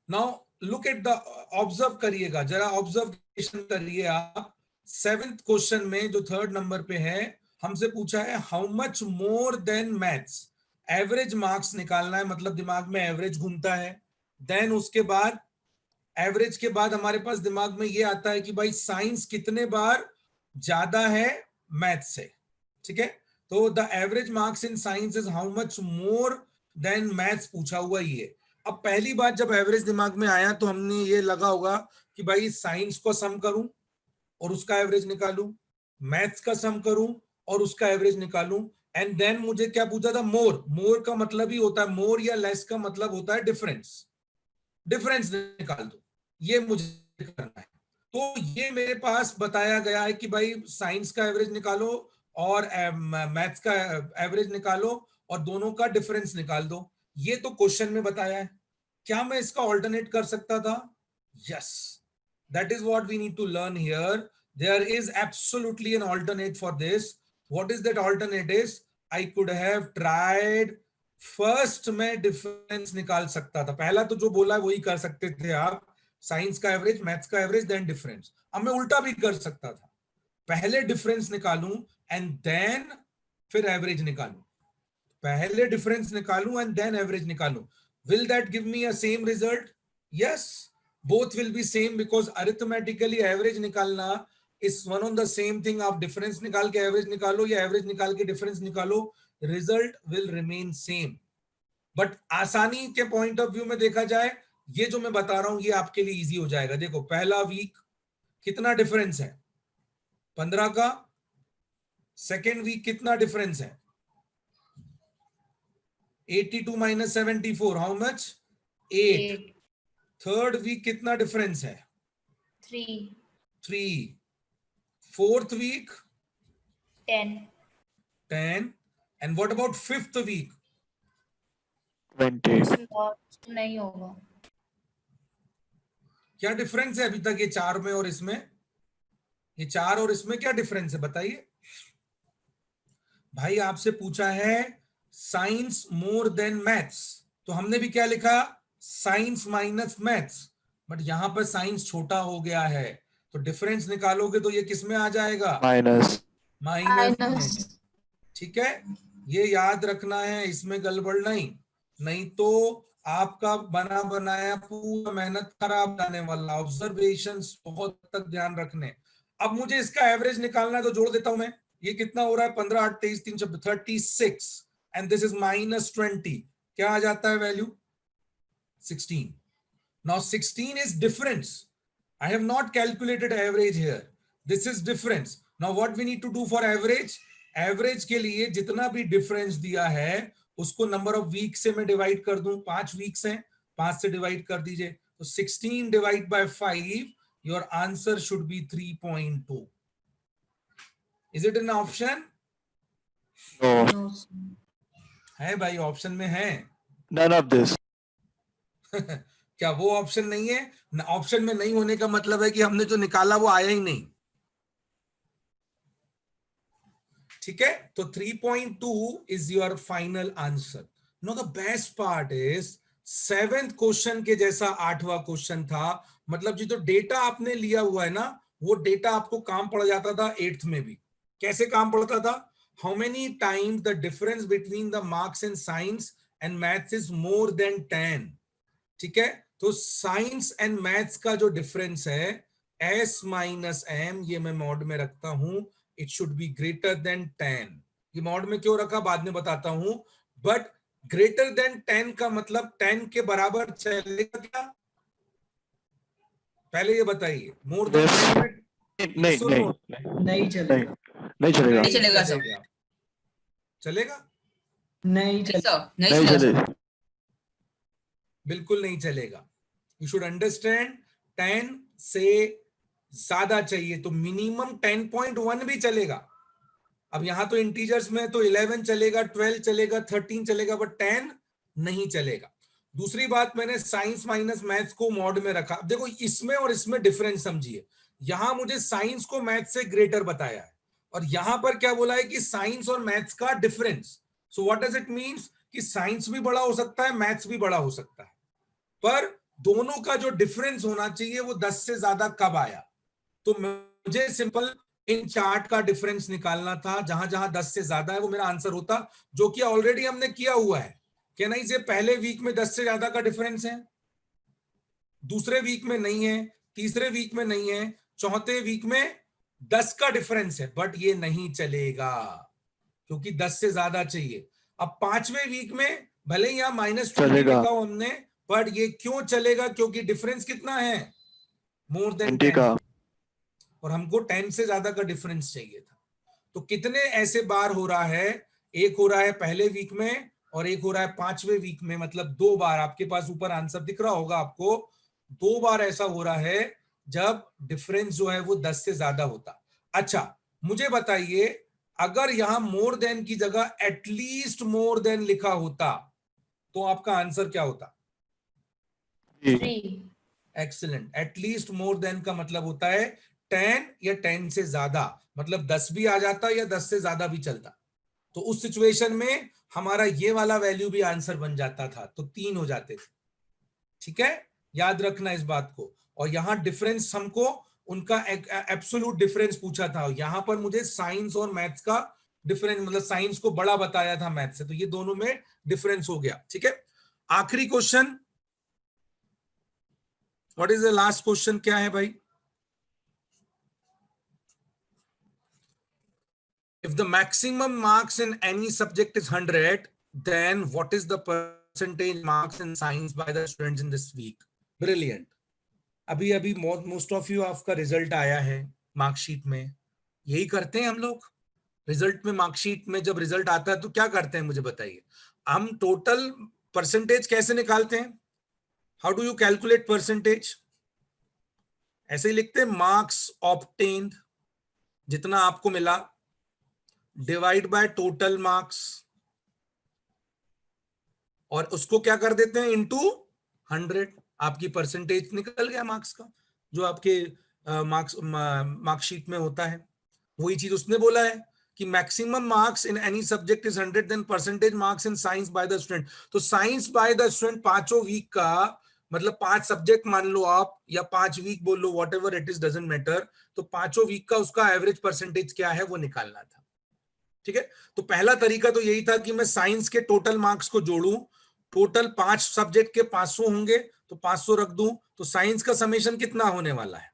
Now look at the, observe करिएगा जरा, ऑब्जर्वेशन करिए आप। 7th क्वेश्चन में जो 3rd नंबर पे है, हमसे पूछा है how much more than maths. Average marks निकालना है, मतलब दिमाग में एवरेज घूमता है। देन उसके बाद एवरेज के बाद हमारे पास दिमाग में ये आता है कि भाई साइंस कितने बार ज्यादा है मैथ से। ठीक है, तो the average marks in science is how much more than maths पूछा हुआ ये। अब पहली बात जब एवरेज दिमाग में आया तो हमने ये लगा होगा कि भाई साइंस को सम करूं और उसका एवरेज निकालूं, मैथ्स का सम करूं और उसका एवरेज निकालूं, एंड देन मुझे क्या पूछा था, मोर। मोर का मतलब ही होता है, मोर या लेस का मतलब होता है डिफरेंस। डिफरेंस निकाल दो, ये मुझे करना है। तो ये मेरे पास बताया गया है कि भाई साइंस का एवरेज निकालो और मैथ्स का एवरेज निकालो और दोनों का डिफरेंस निकाल दो। ये तो क्वेश्चन में बताया है। क्या मैं इसका ऑल्टरनेट कर सकता था? Yes, that is what we need to learn here. There is absolutely an alternate for this. What is that alternate is, I could have tried first, मैं डिफरेंस निकाल सकता था। पहला तो जो बोला वही कर सकते थे आप, साइंस का एवरेज, मैथ्स का एवरेज, देन डिफरेंस। अब मैं उल्टा भी कर सकता था, पहले डिफरेंस निकालूं एंड देन फिर एवरेज निकालूं, पहले डिफरेंस निकालूं एंड देन एवरेज निकालूं। Will that give me a same result? Yes, both will be same, because arithmetically average निकालना is one on the same thing. आप डिफरेंस निकाल के एवरेज निकालो या एवरेज निकाल के डिफरेंस निकालो, result will remain same. But आसानी के पॉइंट ऑफ व्यू में देखा जाए, ये जो मैं बता रहा हूं ये आपके लिए इजी हो जाएगा। देखो पहला वीक कितना डिफरेंस है, 15 का। सेकेंड वीक कितना डिफरेंस है, 82 minus 74, how much, 8। Third week कितना डिफरेंस है, 3। Fourth week 10। And what about fifth week? 20. नहीं होगा। क्या डिफरेंस है अभी तक ये 4 में और इसमें? ये 4 और इसमें क्या डिफरेंस है बताइए भाई। आपसे पूछा है साइंस मोर देन मैथ्स, तो हमने भी क्या लिखा, साइंस माइनस मैथ्स। बट यहां पर साइंस छोटा हो गया है, तो डिफरेंस निकालोगे तो ये किस में आ जाएगा, Minus. माइनस में। ठीक है, ये याद रखना है, इसमें गड़बड़ नहीं, नहीं तो आपका बना बनाया पूरा मेहनत खराब जाने वाला। ऑब्जर्वेशंस बहुत तक ध्यान रखने। अब मुझे इसका एवरेज निकालना है तो जोड़ देता हूं मैं। ये कितना हो रहा है, 15 8 23 3 36, एंड दिस इज -20। क्या आ जाता है value, 16। Now 16 is difference. I have not calculated average here. This is difference. Now what we need to do for average? Average के लिए जितना भी difference दिया है उसको number of weeks से मैं divide कर दूं। 5 weeks हैं, 5 से divide कर दीजिए, तो 16 divide by 5, your answer should be 3.2. Is it an option? No. है भाई, ऑप्शन में है। None of this. क्या वो ऑप्शन नहीं है? ऑप्शन में नहीं होने का मतलब है कि हमने जो निकाला वो आया ही नहीं। ठीक है, तो 3.2 is your final answer. Know the best part is 7th question के जैसा 8वां क्वेश्चन था। मतलब जो डेटा आपने लिया हुआ है ना, वो डेटा आपको काम पड़ जाता था 8th में भी। कैसे काम पड़ता था, how many times the difference between the marks in science and maths is more than 10। ठीक है, तो साइंस एंड मैथ्स का जो डिफरेंस है s माइनस m, ये मैं मॉड में रखता हूं, it should be greater than 10। ये मॉड में क्यों रखा बाद में बताता हूं, बट ग्रेटर देन 10 का मतलब 10 के बराबर चलेगा क्या, पहले ये बताइए। मोर देन 10 नहीं चलेगा। नहीं चलेगा. नहीं चलेगा सर। चलेगा? नहीं चलेगा। नहीं चलेगा. बिल्कुल नहीं चलेगा। यू शुड अंडरस्टैंड, 10 से ज्यादा चाहिए तो मिनिमम 10.1 भी चलेगा। अब यहां तो इंटीजर्स में तो 11 चलेगा, 12 चलेगा, 13 चलेगा, बट 10 नहीं चलेगा। दूसरी बात, मैंने साइंस माइनस मैथ्स को मॉड में रखा। अब देखो इसमें और इसमें डिफरेंस समझिए। यहां मुझे साइंस को मैथ्स से ग्रेटर बताया है और यहां पर क्या बोला है कि साइंस और मैथ्स का difference. So what does it means कि साइंस भी बड़ा हो सकता है, मैथ्स भी बड़ा हो सकता है, पर दोनों का जो डिफरेंस होना चाहिए वो 10 से ज्यादा कब आया। तो मुझे सिंपल इन चार्ट का डिफरेंस निकालना था, जहां जहां 10 से ज्यादा है वो मेरा आंसर होता, जो कि ऑलरेडी हमने किया हुआ है। क्या नहीं, से पहले वीक में 10 से ज्यादा का डिफरेंस है, दूसरे वीक में नहीं है, तीसरे वीक में नहीं है, चौथे वीक में 10 का डिफरेंस है, बट ये नहीं चलेगा क्योंकि 10 से ज्यादा चाहिए। अब 5वें वीक में भले ही यहाँ -20 चलेगा। लिखा हो हमने, पर ये क्यों चलेगा? क्योंकि डिफरेंस कितना है? मोर देन 20 का। 10, और हमको 10 से ज्यादा का डिफरेंस चाहिए था। तो कितने ऐसे बार हो रहा है? एक हो रहा है पहले वीक में और एक हो रहा है 5वें वीक में, मतलब 2 बार। आपके पास ऊपर आंसर दिख रहा होगा आपको, 2 बार ऐसा हो रहा है जब डिफरेंस जो है वो 10 से ज्यादा होता। अच्छा मुझे बताइए, अगर यहां मोर देन की जगह एटलीस्ट मोर देन लिखा होता तो आपका आंसर क्या होता? 3। एक्सीलेंट। एटलीस्ट मोर देन का मतलब होता है 10 या 10 से ज्यादा, मतलब 10 भी आ जाता या 10 से ज्यादा भी चलता। तो उस सिचुएशन में हमारा ये वाला वैल्यू भी आंसर बन जाता था, तो 3 हो जाते थे। ठीक है, याद रखना इस बात को। और यहां डिफरेंस हमको उनका एब्सोल्यूट डिफरेंस पूछा था, यहां पर मुझे साइंस और मैथ्स का डिफरेंस, मतलब साइंस को बड़ा बताया था मैथ्स से, तो ये दोनों में डिफरेंस हो गया। ठीक है, आखिरी question, what is the last question? क्या है भाई? If the maximum marks in any subject is 100, then what is the percentage marks in science by the students in this week? Brilliant. अभी अभी मोस्ट ऑफ यू आपका result आया है marksheet में। यही करते हैं हम लोग रिजल्ट में, मार्कशीट में जब रिजल्ट आता है तो क्या करते हैं मुझे बताइए? हम टोटल परसेंटेज कैसे निकालते हैं? How do you calculate percentage? ऐसे ही लिखते हैं, मार्क्स ऑब्टेन्ड, जितना आपको मिला, डिवाइड बाय टोटल मार्क्स, और उसको क्या कर देते हैं? इनटू 100। आपकी परसेंटेज निकल गया मार्क्स का, जो आपके मार्कशीट में होता है। वही चीज उसने बोला है कि maximum marks in any subject is 100, then percentage marks in science by the student. तो science by the student 5 week का, मतलब 5 सब्जेक्ट मान लो आप, या 5 वीक बोल लो, whatever it is, doesn't matter. तो 5 वीक का उसका एवरेज परसेंटेज क्या है वो निकालना था। ठीक है, तो पहला तरीका तो यही था कि मैं साइंस के टोटल मार्क्स को जोड़ूं। टोटल 5 सब्जेक्ट के 500 होंगे तो 500 रख दूं, तो साइंस का समेशन कितना होने वाला है?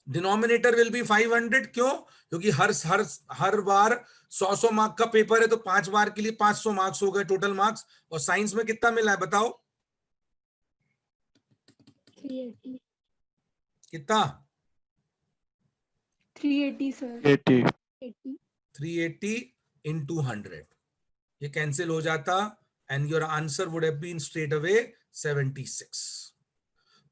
Denominator will be 500। क्यों? क्योंकि हर बार 100 मार्क का पेपर है, तो 5 बार के लिए 500 मार्क्स हो गए टोटल मार्क्स। और साइंस में कितना मिला है बताओ? 380 कितना? 380 सर 80। 80 380 into 100, ये कैंसिल हो जाता, and your answer would have been straight away 76।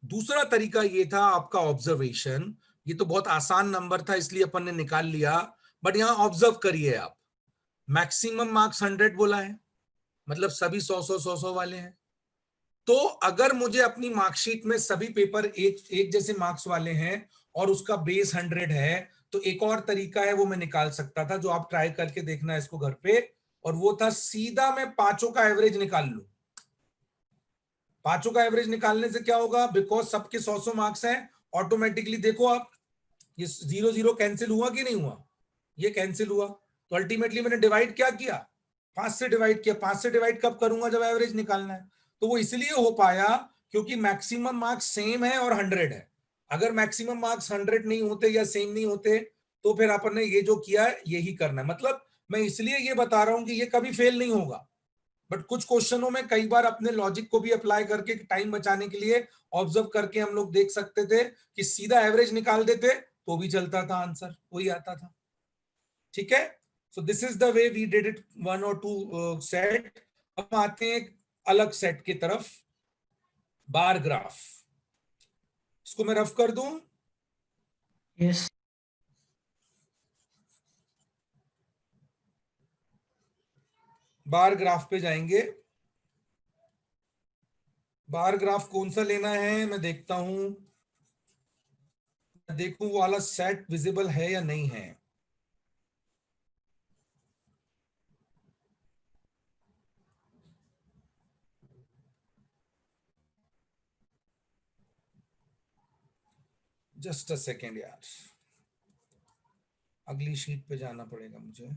दूसरा तरीका ये था आपका ऑब्जर्वेशन। ये तो बहुत आसान नंबर था इसलिए अपन ने निकाल लिया, बट यहां ऑब्जर्व करिए आप, मैक्सिमम मार्क्स 100 बोला है, मतलब सभी 100 वाले हैं। तो अगर मुझे अपनी मार्कशीट में सभी पेपर एक जैसे मार्क्स वाले हैं और उसका बेस 100 है, तो एक और तरीका है वो मैं निकाल सकता था, जो आप ट्राई करके देखना है इसको घर पे, और वो था सीधा मैं 5 का एवरेज निकाल लूं। 5 का एवरेज निकालने से क्या होगा? बिकॉज सबके 100 मार्क्स हैं, ऑटोमेटिकली देखो आप, ये 0 कैंसिल हुआ कि नहीं हुआ? ये कैंसिल हुआ। तो अल्टीमेटली मैंने डिवाइड क्या किया? 5 से डिवाइड किया। 5 से डिवाइड कब करूंगा? जब एवरेज निकालना है। तो वो इसलिए हो पाया क्योंकि मैक्सिमम मार्क्स सेम है और 100 है। अगर मैक्सिमम मार्क्स 100 नहीं होते या सेम नहीं होते, तो फिर अपन ने ये जो किया है यही करना है। मतलब मैं इसलिए ये बता रहा हूं कि ये कभी फेल नहीं होगा, बट कुछ क्वेश्चनों में कई बार अपने लॉजिक को भी अप्लाई करके टाइम बचाने के लिए ऑब्जर्व करके हम लोग देख सकते थे कि सीधा एवरेज निकाल देते तो भी चलता था, आंसर वही आता था। ठीक है, so this is the way we did it, 1 और 2 सेट। अब आते हैं एक अलग सेट की तरफ, बार ग्राफ। इसको मैं रफ कर दूं? यस बार ग्राफ पे जाएंगे। बार ग्राफ कौन सा लेना है मैं देखता हूं, देखूं वो वाला सेट विजिबल है या नहीं है। जस्ट अ सेकेंड यार, अगली शीट पे जाना पड़ेगा मुझे।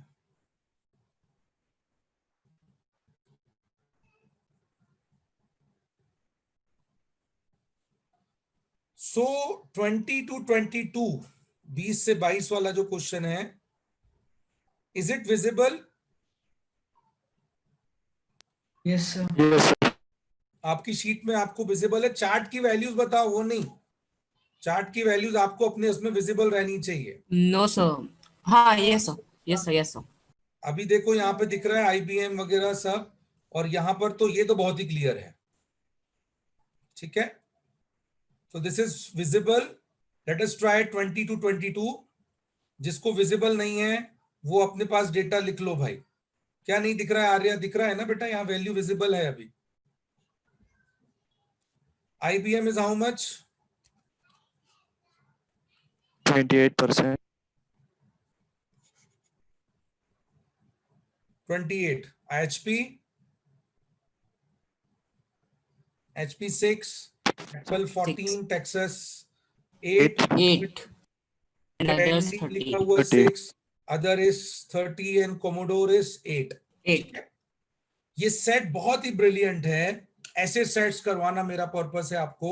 सो 20 to 22, 20 से 22 वाला जो क्वेश्चन है, is it visible? Yes, sir. Yes, sir. आपकी शीट में आपको विजिबल है? चार्ट की वैल्यूज बताओ, वो नहीं, चार्ट की वैल्यूज आपको अपने उसमें विजिबल रहनी चाहिए। No, sir. हाँ, yes, sir. Yes, sir. Yes, sir. अभी देखो यहाँ पे दिख रहा है आईबीएम वगैरह सब, और यहाँ पर तो ये तो बहुत ही क्लियर है, ठीक है। तो this is visible. Let us try 20 to 22। जिसको विजिबल नहीं है वो अपने पास डेटा लिख लो भाई। क्या नहीं दिख रहा है आर्या? दिख रहा है ना बेटा, यहाँ वैल्यू विजिबल है अभी। IBM is how much? 28%. 28. HP 6, Apple 14, Texas 8, 8. And others Candy 30. लिखा हुआ 30. 6, other is 30 and Commodore is 8। 8. ये सेट बहुत ही ब्रिलियंट है, ऐसे सेट्स करवाना मेरा पर्पस है आपको।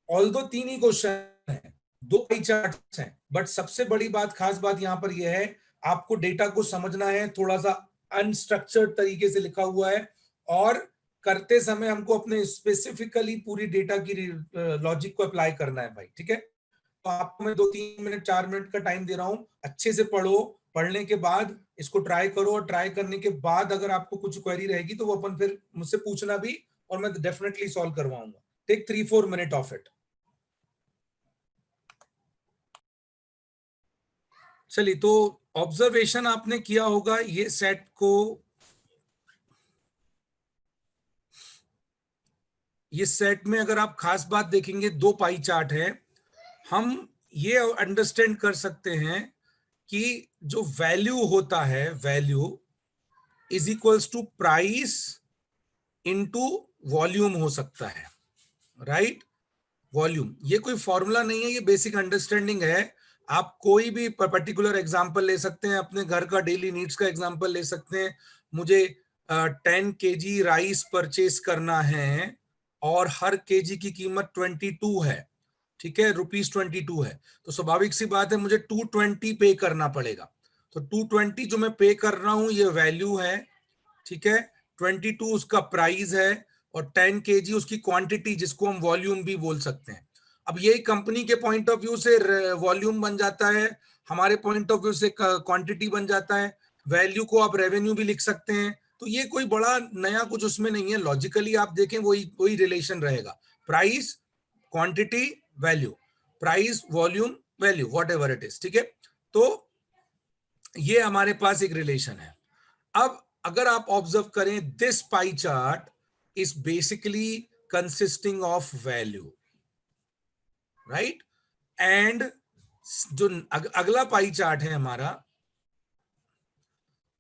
ऑल्दो 3 ही क्वेश्चन है, 2 पाई चार्ट्स हैं, बट सबसे बड़ी बात, खास बात यहाँ पर यह है, आपको डेटा को समझना है। थोड़ा सा अनस्ट्रक्चर्ड तरीके से लिखा हुआ है, और करते समय हमको अपने स्पेसिफिकली पूरी डेटा की लॉजिक को अप्लाई करना है भाई, ठीक है। तो आपको मैं 2-3 मिनट 4 मिनट का टाइम दे रहा हूं, अच्छे से पढ़ो। पढ़ने के बाद इसको ट्राई करो, और ट्राई करने के बाद अगर आपको कुछ क्वेरी रहेगी तो वो अपन फिर मुझसे पूछना भी, और मैं डेफिनेटली सॉल्व करवाऊंगा। Take 3-4 minute of it. चलिए, तो ऑब्जर्वेशन आपने किया होगा ये सेट को, ये सेट में अगर आप खास बात देखेंगे 2 पाई चार्ट है। हम ये अंडरस्टैंड कर सकते हैं कि जो वैल्यू होता है, value is equals to price into volume हो सकता है, राइट। वॉल्यूम ये कोई फॉर्मूला नहीं है, ये बेसिक अंडरस्टैंडिंग है। आप कोई भी पर्टिकुलर एग्जांपल ले सकते हैं, अपने घर का डेली नीड्स का एग्जांपल ले सकते हैं। मुझे 10 kg राइस परचेस करना है और हर केजी की कीमत 22 है, ठीक है, ₹22 है। तो स्वाभाविक सी बात है मुझे 220 पे करना पड़ेगा। तो 220 जो मैं पे कर रहा हूं ये वैल्यू है, ठीक है। 22 उसका प्राइस है, और 10 kg उसकी क्वांटिटी, जिसको हम वॉल्यूम भी बोल सकते हैं। अब ये कंपनी के पॉइंट ऑफ व्यू से वॉल्यूम बन जाता है, हमारे पॉइंट ऑफ व्यू से क्वांटिटी बन जाता है। वैल्यू को आप रेवेन्यू भी लिख सकते हैं। तो ये कोई बड़ा नया कुछ उसमें नहीं है, लॉजिकली आप देखें वही रिलेशन रहेगा। Price, quantity, value, price, volume, value, what ever it is, ठीक है। तो ये हमारे पास एक रिलेशन है। अब अगर आप ऑब्जर्व करें, this pie chart is basically consisting of value, right. And जो अगला पाई चार्ट है हमारा,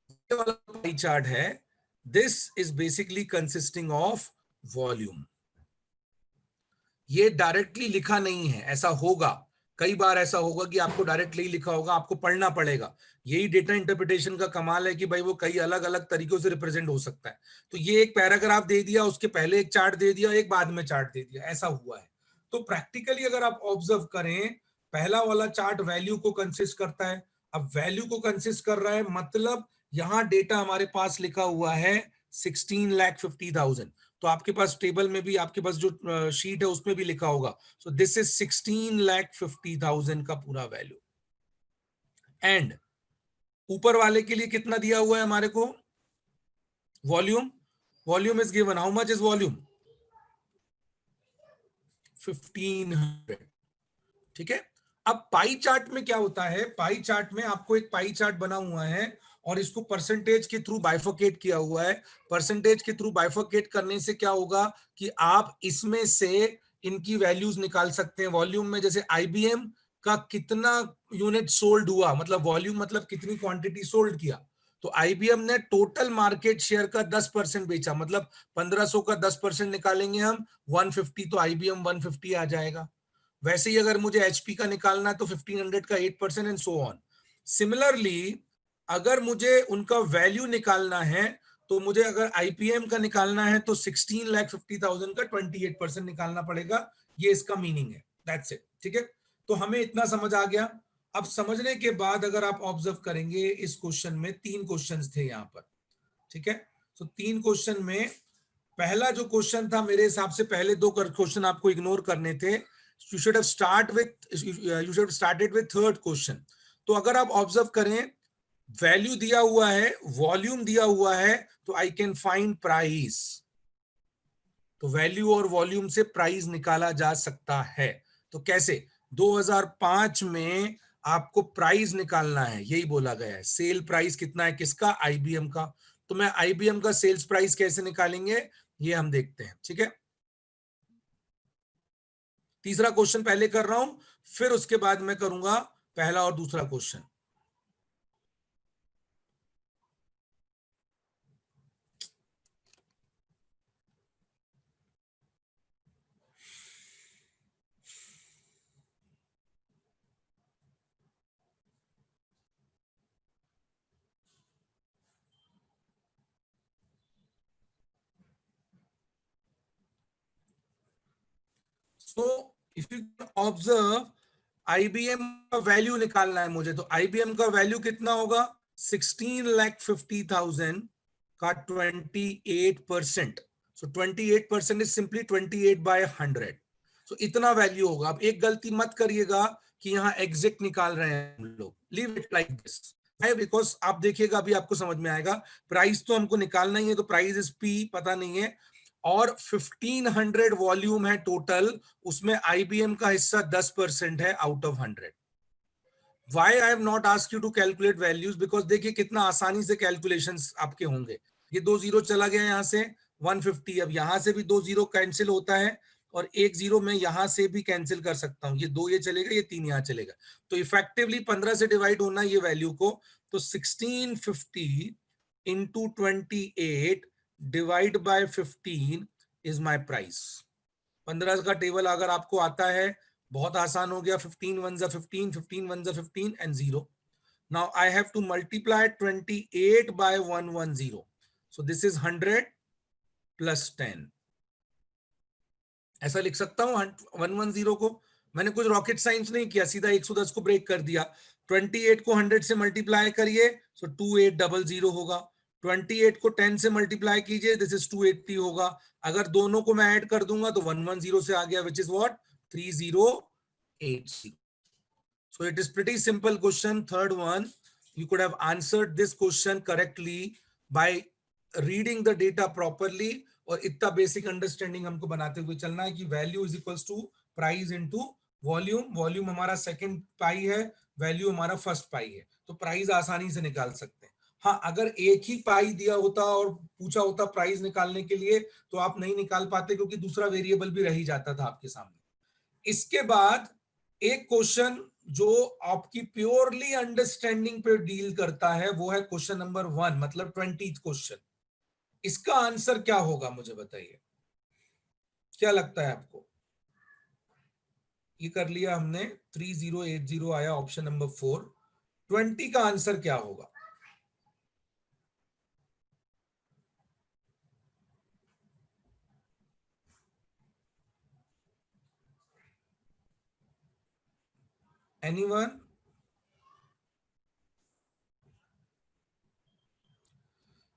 ये वाला पाई चार्ट है, this is basically consisting of volume. ये डायरेक्टली लिखा नहीं है, ऐसा होगा, कई बार ऐसा होगा कि आपको डायरेक्टली लिखा होगा, आपको पढ़ना पड़ेगा। यही डेटा इंटरप्रिटेशन का कमाल है कि भाई वो कई अलग अलग तरीकों से रिप्रेजेंट हो सकता है। तो ये एक पैराग्राफ दे दिया, उसके पहले एक चार्ट दे दिया, एक बाद में चार्ट दे दिया, ऐसा हुआ है। तो प्रैक्टिकली अगर आप ऑब्जर्व करें, पहला वाला चार्ट वैल्यू को कंसिस्ट करता है। अब वैल्यू को कंसिस्ट कर रहा है, मतलब यहां डेटा हमारे पास लिखा हुआ है 16,50,000। तो आपके पास टेबल में भी, आपके पास जो शीट है उसमें भी लिखा होगा। सो दिस इज 16,50,000 का पूरा वैल्यू। एंड ऊपर वाले के लिए कितना दिया हुआ है हमारे को? Volume. Volume is given, how much is volume? 1500, ठीक है। अब पाई चार्ट में क्या होता है, पाई चार्ट में आपको एक पाई चार्ट बना हुआ है और इसको परसेंटेज के थ्रू बाइफरकेट किया हुआ है। परसेंटेज के थ्रू बाइफरकेट करने से क्या होगा कि आप इसमें से इनकी वैल्यूज निकाल सकते हैं। वॉल्यूम में जैसे आईबीएम का कितना यूनिट सोल्ड हुआ, मतलब वॉल्यूम मतलब कितनी क्वांटिटी सोल्ड किया। तो आईबीएम ने टोटल मार्केट शेयर का 10% बेचा, मतलब 1500 का 10% निकालेंगे हम 150, तो आईबीएम 150 आ जाएगा। वैसे ही अगर मुझे एचपी का निकालना है तो 1500 का 8% एंड सो ऑन। सिमिलरली अगर मुझे उनका वैल्यू निकालना है, तो मुझे अगर आईपीएम का निकालना है तो 16,50,000 का 28% निकालना पड़ेगा। ये इसका मीनिंग है, दैट्स इट, ठीक है। तो हमें इतना समझ आ गया। अब समझने के बाद अगर आप ऑब्जर्व करेंगे, इस क्वेश्चन में 3 क्वेश्चंस थे यहाँ पर, ठीक है। तो 3 क्वेश्चन में पहला जो क्वेश्चन था मेरे हिसाब से पहले दो क्वेश्चन आपको इग्नोर करने थे. You should have started with third question. तो अगर आप ऑब्जर्व करें, वैल्यू दिया हुआ है, वॉल्यूम दिया हुआ है, तो आई कैन फाइंड प्राइस. तो वैल्यू और वॉल्यूम से प्राइस निकाला जा सकता है. तो कैसे? 2005 में आपको प्राइस निकालना है, यही बोला गया है. सेल प्राइस कितना है, किसका? आईबीएम का. तो मैं आईबीएम का सेल्स प्राइस कैसे निकालेंगे ये हम देखते हैं. ठीक है, तीसरा क्वेश्चन पहले कर रहा हूं, फिर उसके बाद मैं करूंगा पहला और दूसरा question. So if you observe, IBM का वैल्यू निकालना है मुझे. तो IBM का वैल्यू कितना होगा? 16,50,000 का 28%. So 28% is simply 28 by 100. So इतना वैल्यू होगा. अब एक गलती मत करिएगा कि यहाँ एग्जैक्ट निकाल रहे हैं हम लोग. Leave it like this. Because आप देखिएगा अभी आपको समझ में आएगा. प्राइस तो हमको निकालना ही है, तो प्राइस इज पी पता नहीं है, और 1500 वॉल्यूम है टोटल, उसमें आईबीएम का हिस्सा 10% है out of 100. Why I have not asked you to calculate values? Because देखिए कितना आसानी से कैलकुलेशंस आपके होंगे. ये 2 जीरो चला गया यहाँ से 150. अब यहाँ से भी 2 जीरो कैंसिल होता है, और 1 जीरो मैं यहाँ से भी कैंसिल कर सकता हूँ. ये 2 ये चलेगा, ये 3 यहाँ चलेगा. तो इफेक्टिवली 15 से डिवाइड होना ये वैल्यू को. तो 1650 into 28 divide by 15 is my price. 15 का टेबल अगर आपको आता है, बहुत आसान हो गया. 15 1 15, 15 1 15 and 0. Now I have to multiply 28 by 110. So this is 100 plus 10. ऐसा लिख सकता हूं 110 को. मैंने कुछ रॉकेट साइंस नहीं किया, सीधा 110 को ब्रेक कर दिया. 28 को 100 से मल्टीप्लाई करिए, सो 2800 होगा. 28 को 10 से मल्टीप्लाई कीजिए, दिस इज 280 होगा. अगर दोनों को मैं ऐड कर दूंगा तो 110 से आ गया, which is what? 3080. So it is pretty simple question. Third one, you could have answered this question correctly by reading the data properly. और इतना बेसिक अंडरस्टैंडिंग हमको बनाते हुए चलना है कि value is equals to price into volume. Volume हमारा second pie है, वैल्यू हमारा फर्स्ट पाई है. तो प्राइस आसानी से निकाल सकते हैं. हाँ, अगर एक ही पाई दिया होता और पूछा होता प्राइस निकालने के लिए, तो आप नहीं निकाल पाते, क्योंकि दूसरा वेरिएबल भी रह ही जाता था आपके सामने. इसके बाद एक क्वेश्चन जो आपकी प्योरली अंडरस्टैंडिंग पे डील करता है, वो है क्वेश्चन नंबर 1, मतलब 20th क्वेश्चन. इसका आंसर क्या होगा मुझे बताइए, क्या लगता है आपको? ये कर लिया हमने, 3080 आया ऑप्शन नंबर 4. 20 का आंसर क्या होगा? Anyone?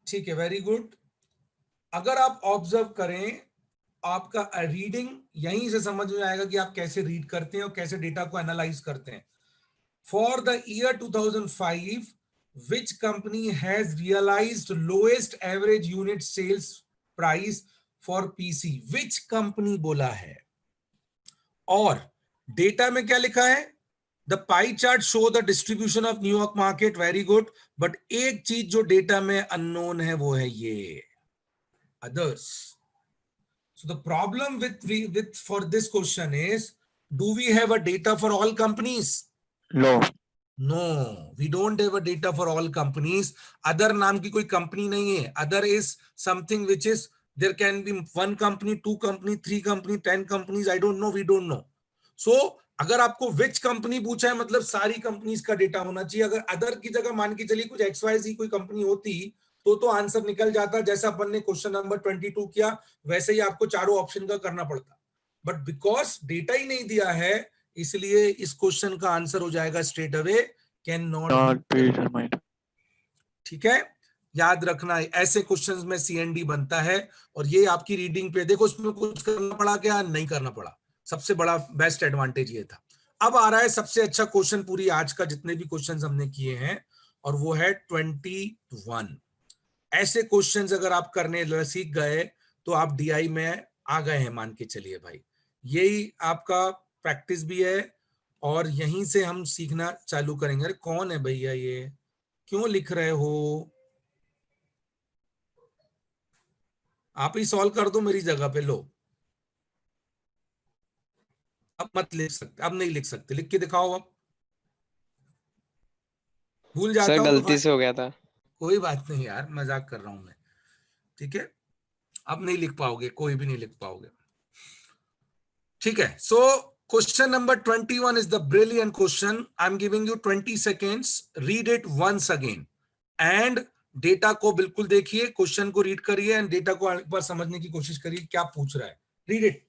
ठीक है, वेरी गुड. अगर आप ऑब्जर्व करें, आपका रीडिंग यहीं से समझ में आएगा कि आप कैसे रीड करते हैं और कैसे डेटा को एनालाइज करते हैं. For the year 2005, which company has realized lowest average unit sales price for PC? which company बोला है, और डेटा में क्या लिखा है? The pie chart show the distribution of New York market. Very good. But एक चीज जो डेटा में अननोन है वो है ये others. So the problem with for this question is, do we have a data for all companies? No. No, we don't have a data for all companies. Other नाम की कोई कंपनी नहीं है. Other is something which is, there can be 1 company, 2 company, 3 company, 10 companies. I don't know, we don't know. So अगर आपको which company पूछा है, मतलब सारी कंपनीज का डेटा होना चाहिए. अगर अदर की जगह मान के चलिए कुछ XYZ कोई कंपनी होती, तो आंसर निकल जाता. जैसा अपन ने क्वेश्चन नंबर 22 किया, वैसे ही आपको चारों ऑप्शन का करना पड़ता. बट बिकॉज डेटा ही नहीं दिया है, इसलिए इस क्वेश्चन का आंसर हो जाएगा straight away can not be. Determined. ठीक है, याद रखना ऐसे क्वेश्चंस में सीएनडी बनता है। और ये आपकी रीडिंग पे देखो, उसमें कुछ करना पड़ा क्या, नहीं करना पड़ा, सबसे बड़ा बेस्ट एडवांटेज ये था। अब आ रहा है सबसे अच्छा क्वेश्चन पूरी आज का जितने भी क्वेश्चंस हमने किए हैं, और वो है 21। ऐसे क्वेश्चंस अगर आप करने सीख गए तो आप डीआई में आ गए हैं, मान के चलिए भाई। यही आपका प्रैक्टिस भी है और यहीं से हम सीखना चालू करेंगे। अरे कौन है भैया, ये क्यों लिख रहे हो? आप ही सॉल्व कर दो मेरी जगह पे। लो, अब मत लिख सकते, अब नहीं लिख सकते, लिख के दिखाओ। अब भूल सर जाता हूँ तो गलती से हो गया था। कोई बात नहीं यार, मजाक कर रहा हूं मैं, ठीक है। अब नहीं लिख पाओगे, कोई भी नहीं लिख पाओगे, ठीक है। So question number 21 is the brilliant question. I am giving you 20 seconds, read it once again and data को बिल्कुल देखिए, क्वेश्चन को रीड करिए एंड डेटा को एक बार समझने की कोशिश करिए क्या पूछ रहा है। Read it.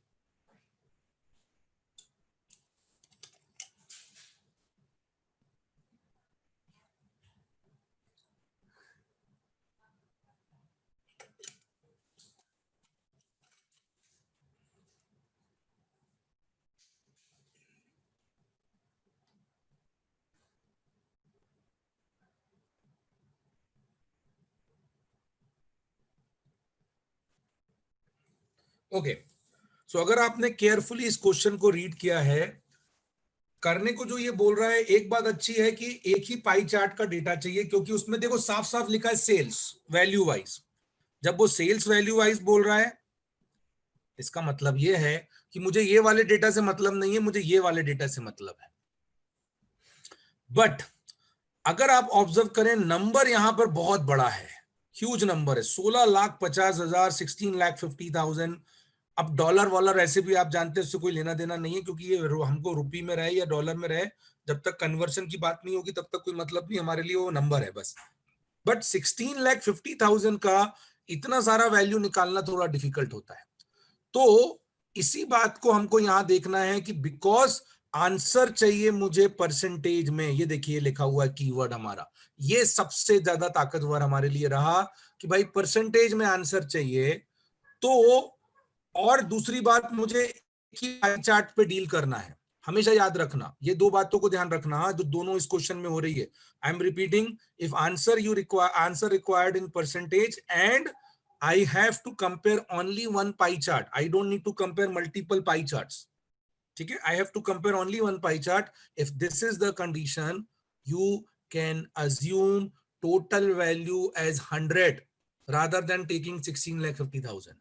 ओके, सो अगर आपने केयरफुली इस क्वेश्चन को रीड किया है, करने को जो ये बोल रहा है, एक बात अच्छी है कि एक ही पाई चार्ट का डेटा चाहिए, क्योंकि उसमें देखो साफ साफ लिखा है सेल्स वैल्यू वाइज। जब वो सेल्स वैल्यू वाइज बोल रहा है, इसका मतलब ये है कि मुझे ये वाले डेटा से मतलब नहीं है, मुझे ये वाले डेटा से मतलब है। बट अगर आप ऑब्जर्व करें, नंबर यहां पर बहुत बड़ा है, ह्यूज नंबर है, 16,50,000, 16,50,000। अब डॉलर वॉलर ऐसे भी आप जानते हैं, उससे कोई लेना देना नहीं है, क्योंकि ये हमको रुपी में रहे या डॉलर में रहे, जब तक कन्वर्शन की बात नहीं होगी तब तक कोई मतलब नहीं, हमारे लिए वो नंबर है बस। बट 16,50,000 का इतना सारा वैल्यू निकालना थोड़ा डिफिकल्ट होता है। तो इसी बात को हमको यहां देखना है कि बिकॉज आंसर चाहिए मुझे परसेंटेज में, ये देखिए लिखा हुआ है कीवर्ड हमारा, ये सबसे ज्यादा ताकतवर हमारे लिए रहा कि भाई परसेंटेज में आंसर चाहिए। तो और दूसरी बात, मुझे पाई चार्ट पे डील करना है, हमेशा याद रखना, ये दो बातों को ध्यान रखना जो दोनों इस क्वेश्चन में हो रही है। I am repeating, if answer you require, answer required in percentage and I have to compare only one pie chart. I don't need to compare multiple pie charts. ठीक है, I have to compare only one pie chart. If this is the condition, you can assume total value as 100 rather than taking 16,50,000,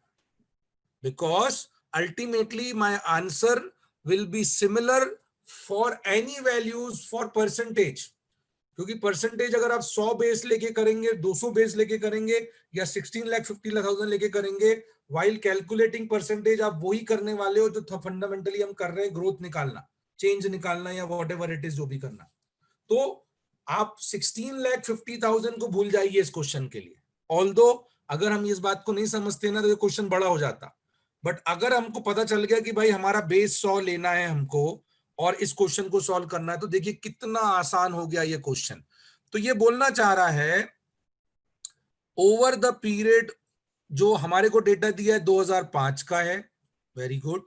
because ultimately my answer will be similar for any values for percentage. क्योंकि percentage अगर आप 100 base लेके करेंगे, 200 base लेके करेंगे, या 16,50,000 लेके करेंगे, वाइल कैलकुलेटिंग परसेंटेज आप वही करने वाले हो जो फंडामेंटली हम कर रहे हैं, ग्रोथ निकालना, चेंज निकालना, या व्हाटएवर इट इज जो भी करना। तो आप 16,50,000 को भूल जाइए इस क्वेश्चन के लिए। ऑल्दो अगर हम इस बात को नहीं समझते ना तो ये क्वेश्चन बड़ा हो जाता, बट अगर हमको पता चल गया कि भाई हमारा बेस 100 लेना है हमको और इस क्वेश्चन को सॉल्व करना है, तो देखिए कितना आसान हो गया ये क्वेश्चन। तो ये बोलना चाह रहा है ओवर द पीरियड, जो हमारे को डेटा दिया है 2005 का है, वेरी गुड,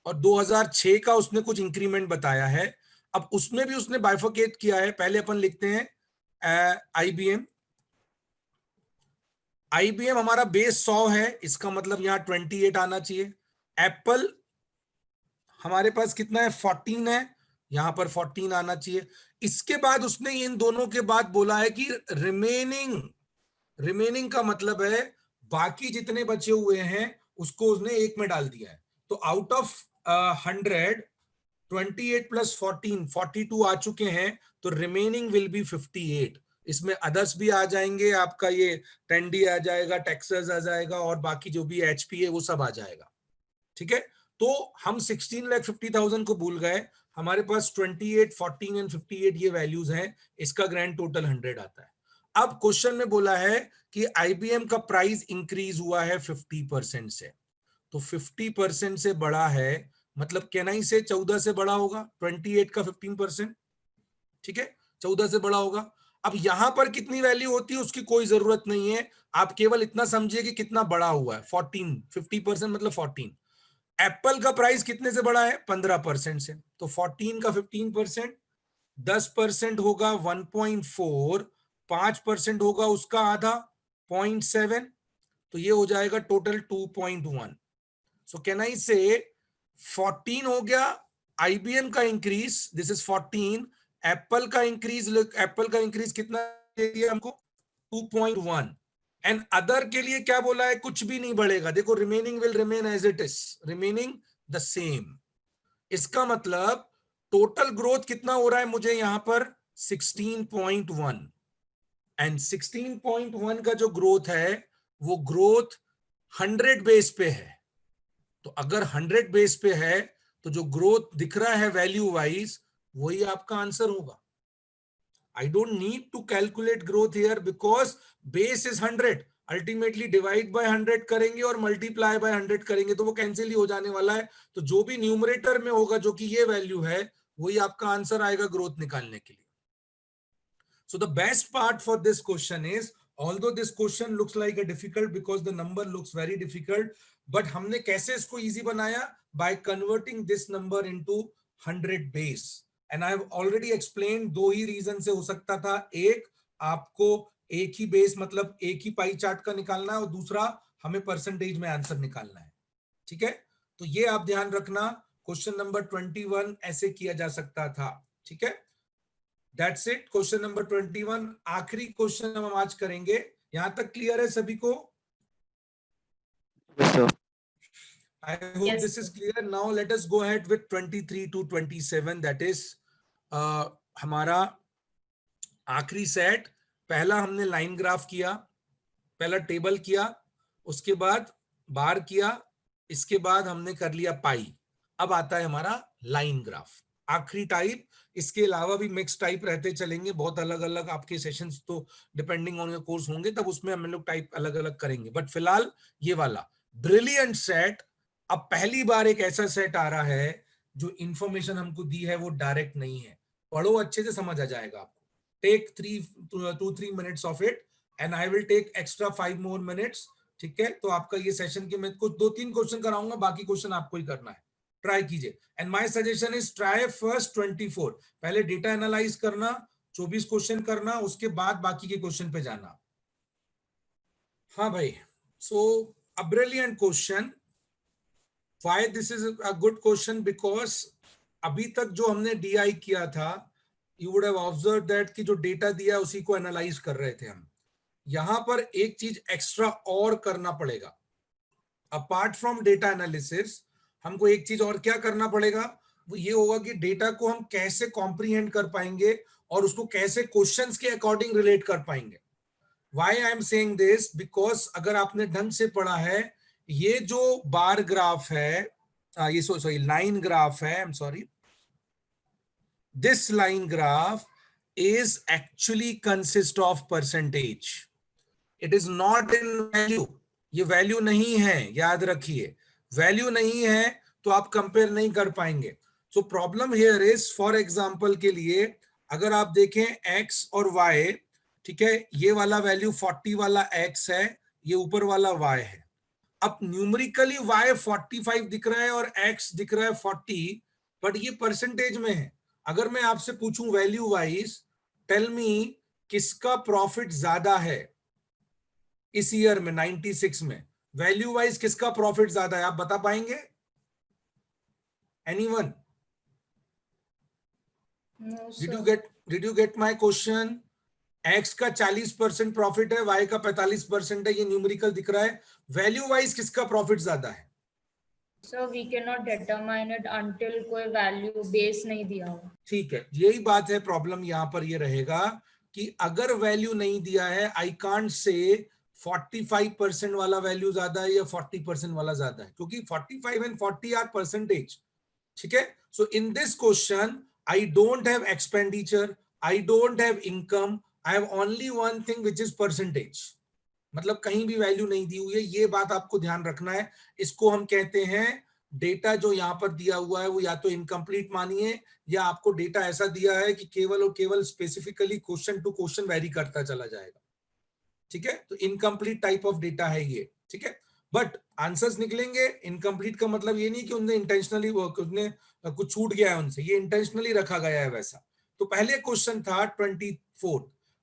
और 2006 का उसने कुछ इंक्रीमेंट बताया है। अब उसमें भी उसने बाइफरकेट किया है। पहले अपन लिखते हैं आईबीएम। आईबीएम हमारा बेस 100 है, इसका मतलब यहां 28 आना चाहिए। एप्पल हमारे पास कितना है, 14 है, यहां पर 14 आना चाहिए। इसके बाद उसने इन दोनों के बाद बोला है कि रिमेनिंग का मतलब है बाकी जितने बचे हुए हैं उसको उसने एक में डाल दिया है। तो आउट ऑफ 100, 28 प्लस 14, 42 आ चुके हैं, तो रिमेनिंग विल बी 58। इसमें अदर्स भी आ जाएंगे, आपका ये टेंडी आ जाएगा, टेक्सास आ जाएगा, और बाकी जो भी एचपी है वो सब आ जाएगा, ठीक है। तो हम 16,50,000 को भूल गए, हमारे पास 28, 14 एंड 58 ये वैल्यूज हैं, इसका ग्रैंड टोटल 100 आता है। अब क्वेश्चन में बोला है कि आईबीएम का प्राइस इंक्रीज हुआ है 50% से, तो 50% से बड़ा है, मतलब केनाई से 14 से बड़ा होगा, 28 का 15%, ठीक है, 14 से बड़ा होगा। अब यहां पर कितनी वैल्यू होती है उसकी कोई जरूरत नहीं है, आप केवल इतना समझिए कि कितना बड़ा हुआ है, 14, 50% मतलब 14। एप्पल का प्राइस कितने से बड़ा है? 15% से। तो 14 का 15%, 10% होगा 1.4, 5% होगा उसका आधा 0.7, तो ये हो जाएगा टोटल 2.1। सो कैन आई से 14 हो गया IBM का इंक्रीज, दिस इज 14। एप्पल का इंक्रीज कितना दे दिया हमको? 2.1। एंड अदर के लिए क्या बोला है? कुछ भी नहीं बढ़ेगा। देखो, remaining will remain as it is, remaining the same. इसका मतलब टोटल ग्रोथ कितना हो रहा है मुझे यहां पर? 16.1। एंड 16.1 का जो ग्रोथ है वो ग्रोथ 100 बेस पे है। तो अगर 100 बेस पे है तो जो ग्रोथ दिख रहा है वैल्यू वाइज वही आपका आंसर होगा। I don't need to calculate growth here because base is 100. Ultimately divide by 100 करेंगे और मल्टीप्लाई बाय 100 करेंगे तो वो कैंसिल ही हो जाने वाला है। तो जो भी न्यूमरेटर में होगा, जो कि ये वैल्यू है, वही आपका आंसर आएगा ग्रोथ निकालने के लिए। So the best part for this question is, although this question looks like a difficult because the number looks very difficult, but हमने कैसे इसको easy बनाया? By converting this number into 100 base. And I have already explained, दो ही reason से हो सकता था। एक, आपको एक ही बेस मतलब एक ही पाई चार्ट का निकालना है, और दूसरा हमें परसेंटेज में आंसर निकालना है। ठीक है, तो ये आप ध्यान रखना। क्वेश्चन नंबर 21 ऐसे किया जा सकता था। ठीक है, दैट्स इट। क्वेश्चन नंबर 21 आखिरी क्वेश्चन हम आज करेंगे। यहां तक क्लियर है सभी को? Yes, sir. I hope Yes, this is sir. clear. Now let us go ahead with 23 to 27. That is हमारा आखिरी सेट। पहला हमने लाइन ग्राफ किया, पहला टेबल किया, उसके बाद बार किया, इसके बाद हमने कर लिया पाई। अब आता है हमारा लाइन ग्राफ, आखिरी टाइप। इसके अलावा भी मिक्स टाइप रहते चलेंगे, बहुत अलग अलग आपके सेशंस, तो डिपेंडिंग ऑन योर कोर्स होंगे, तब उसमें हम लोग टाइप अलग अलग करेंगे। बट फिलहाल ये वाला ब्रिलियंट सेट। अब पहली बार एक ऐसा सेट आ रहा है जो इंफॉर्मेशन हमको दी है वो डायरेक्ट नहीं है। पढ़ो, अच्छे से समझ आ जाएगा आपको। Take 2-3 minutes of it and I will take extra 5 more minutes। ठीक है, तो आपका ये सेशन के मैं कुछ 2-3 क्वेश्चन कराऊंगा, बाकी क्वेश्चन आपको ही करना है। ट्राई कीजिए। And my suggestion is try first 24, पहले डेटा एनालाइज करना, 24 क्वेश्चन करना, उसके बाद बाकी के क्वेश्चन पे जाना। हाँ भाई, so a brilliant question. Why this is a good question? Because अभी तक जो हमने DI किया था, you would have observe that कि जो डेटा दिया उसी को एनालाइज कर रहे थे हम। यहां पर एक चीज एक्स्ट्रा और करना पड़ेगा। अपार्ट फ्रॉम डेटा एनालिसिस हमको एक चीज और क्या करना पड़ेगा? वो ये होगा कि डेटा को हम कैसे कॉम्प्रीहेंड कर पाएंगे और उसको कैसे क्वेश्चंस के अकॉर्डिंग रिलेट कर पाएंगे। Why I am saying this? Because अगर आपने ढंग से पढ़ा है, ये जो बार ग्राफ है, ये सॉरी लाइन ग्राफ है, I am sorry, this line graph is actually consist of percentage. It is not in value. ये वैल्यू नहीं है, याद रखिए। वैल्यू नहीं है तो आप कंपेयर नहीं कर पाएंगे। So problem here is, for example के लिए अगर आप देखें x और y, ठीक है, ये वाला वैल्यू 40 वाला x है, ये ऊपर वाला y है। अब न्यूमेरिकली y 45 दिख रहा है और x दिख रहा है 40, बट ये परसेंटेज में है। अगर मैं आपसे पूछूं वैल्यू वाइज, टेल मी किसका प्रॉफिट ज्यादा है इस ईयर में, 96 में? वैल्यू वाइज किसका प्रॉफिट ज्यादा है, आप बता पाएंगे? Anyone? No, did you get my question? X का 40% प्रॉफिट है, वाई का 45% है, ये न्यूमेरिकल दिख रहा है। वैल्यू वाइज किसका प्रॉफिट ज्यादा है? So we cannot determine it until कोई वैल्यू बेस नहीं दिया हो। ठीक है, यही बात है। प्रॉब्लम यहां पर ये रहेगा कि अगर वैल्यू नहीं दिया है, आई कांट से 45% वाला वैल्यू ज्यादा है या 40% वाला ज्यादा है, क्योंकि 45 एंड 40 आर परसेंटेज। ठीक है, so in this question I don't have expenditure, I don't have income, I have only one thing which is percentage. मतलब कहीं भी वैल्यू नहीं दी हुई है, ये बात आपको ध्यान रखना है। इसको हम कहते हैं डेटा जो यहाँ पर दिया हुआ है वो या तो इनकम्प्लीट मानिए, या आपको डेटा ऐसा दिया है कि केवल और केवल specifically question to question vary करता चला जाएगा। ठीक है, तो इनकम्प्लीट टाइप ऑफ डेटा है ये। ठीक है, बट आंसर्स निकलेंगे। इनकम्प्लीट का मतलब ये नहीं कि उन्हें इंटेंशनली कुछ छूट गया है उनसे, ये इंटेंशनली रखा गया है वैसा। तो पहले क्वेश्चन था 24,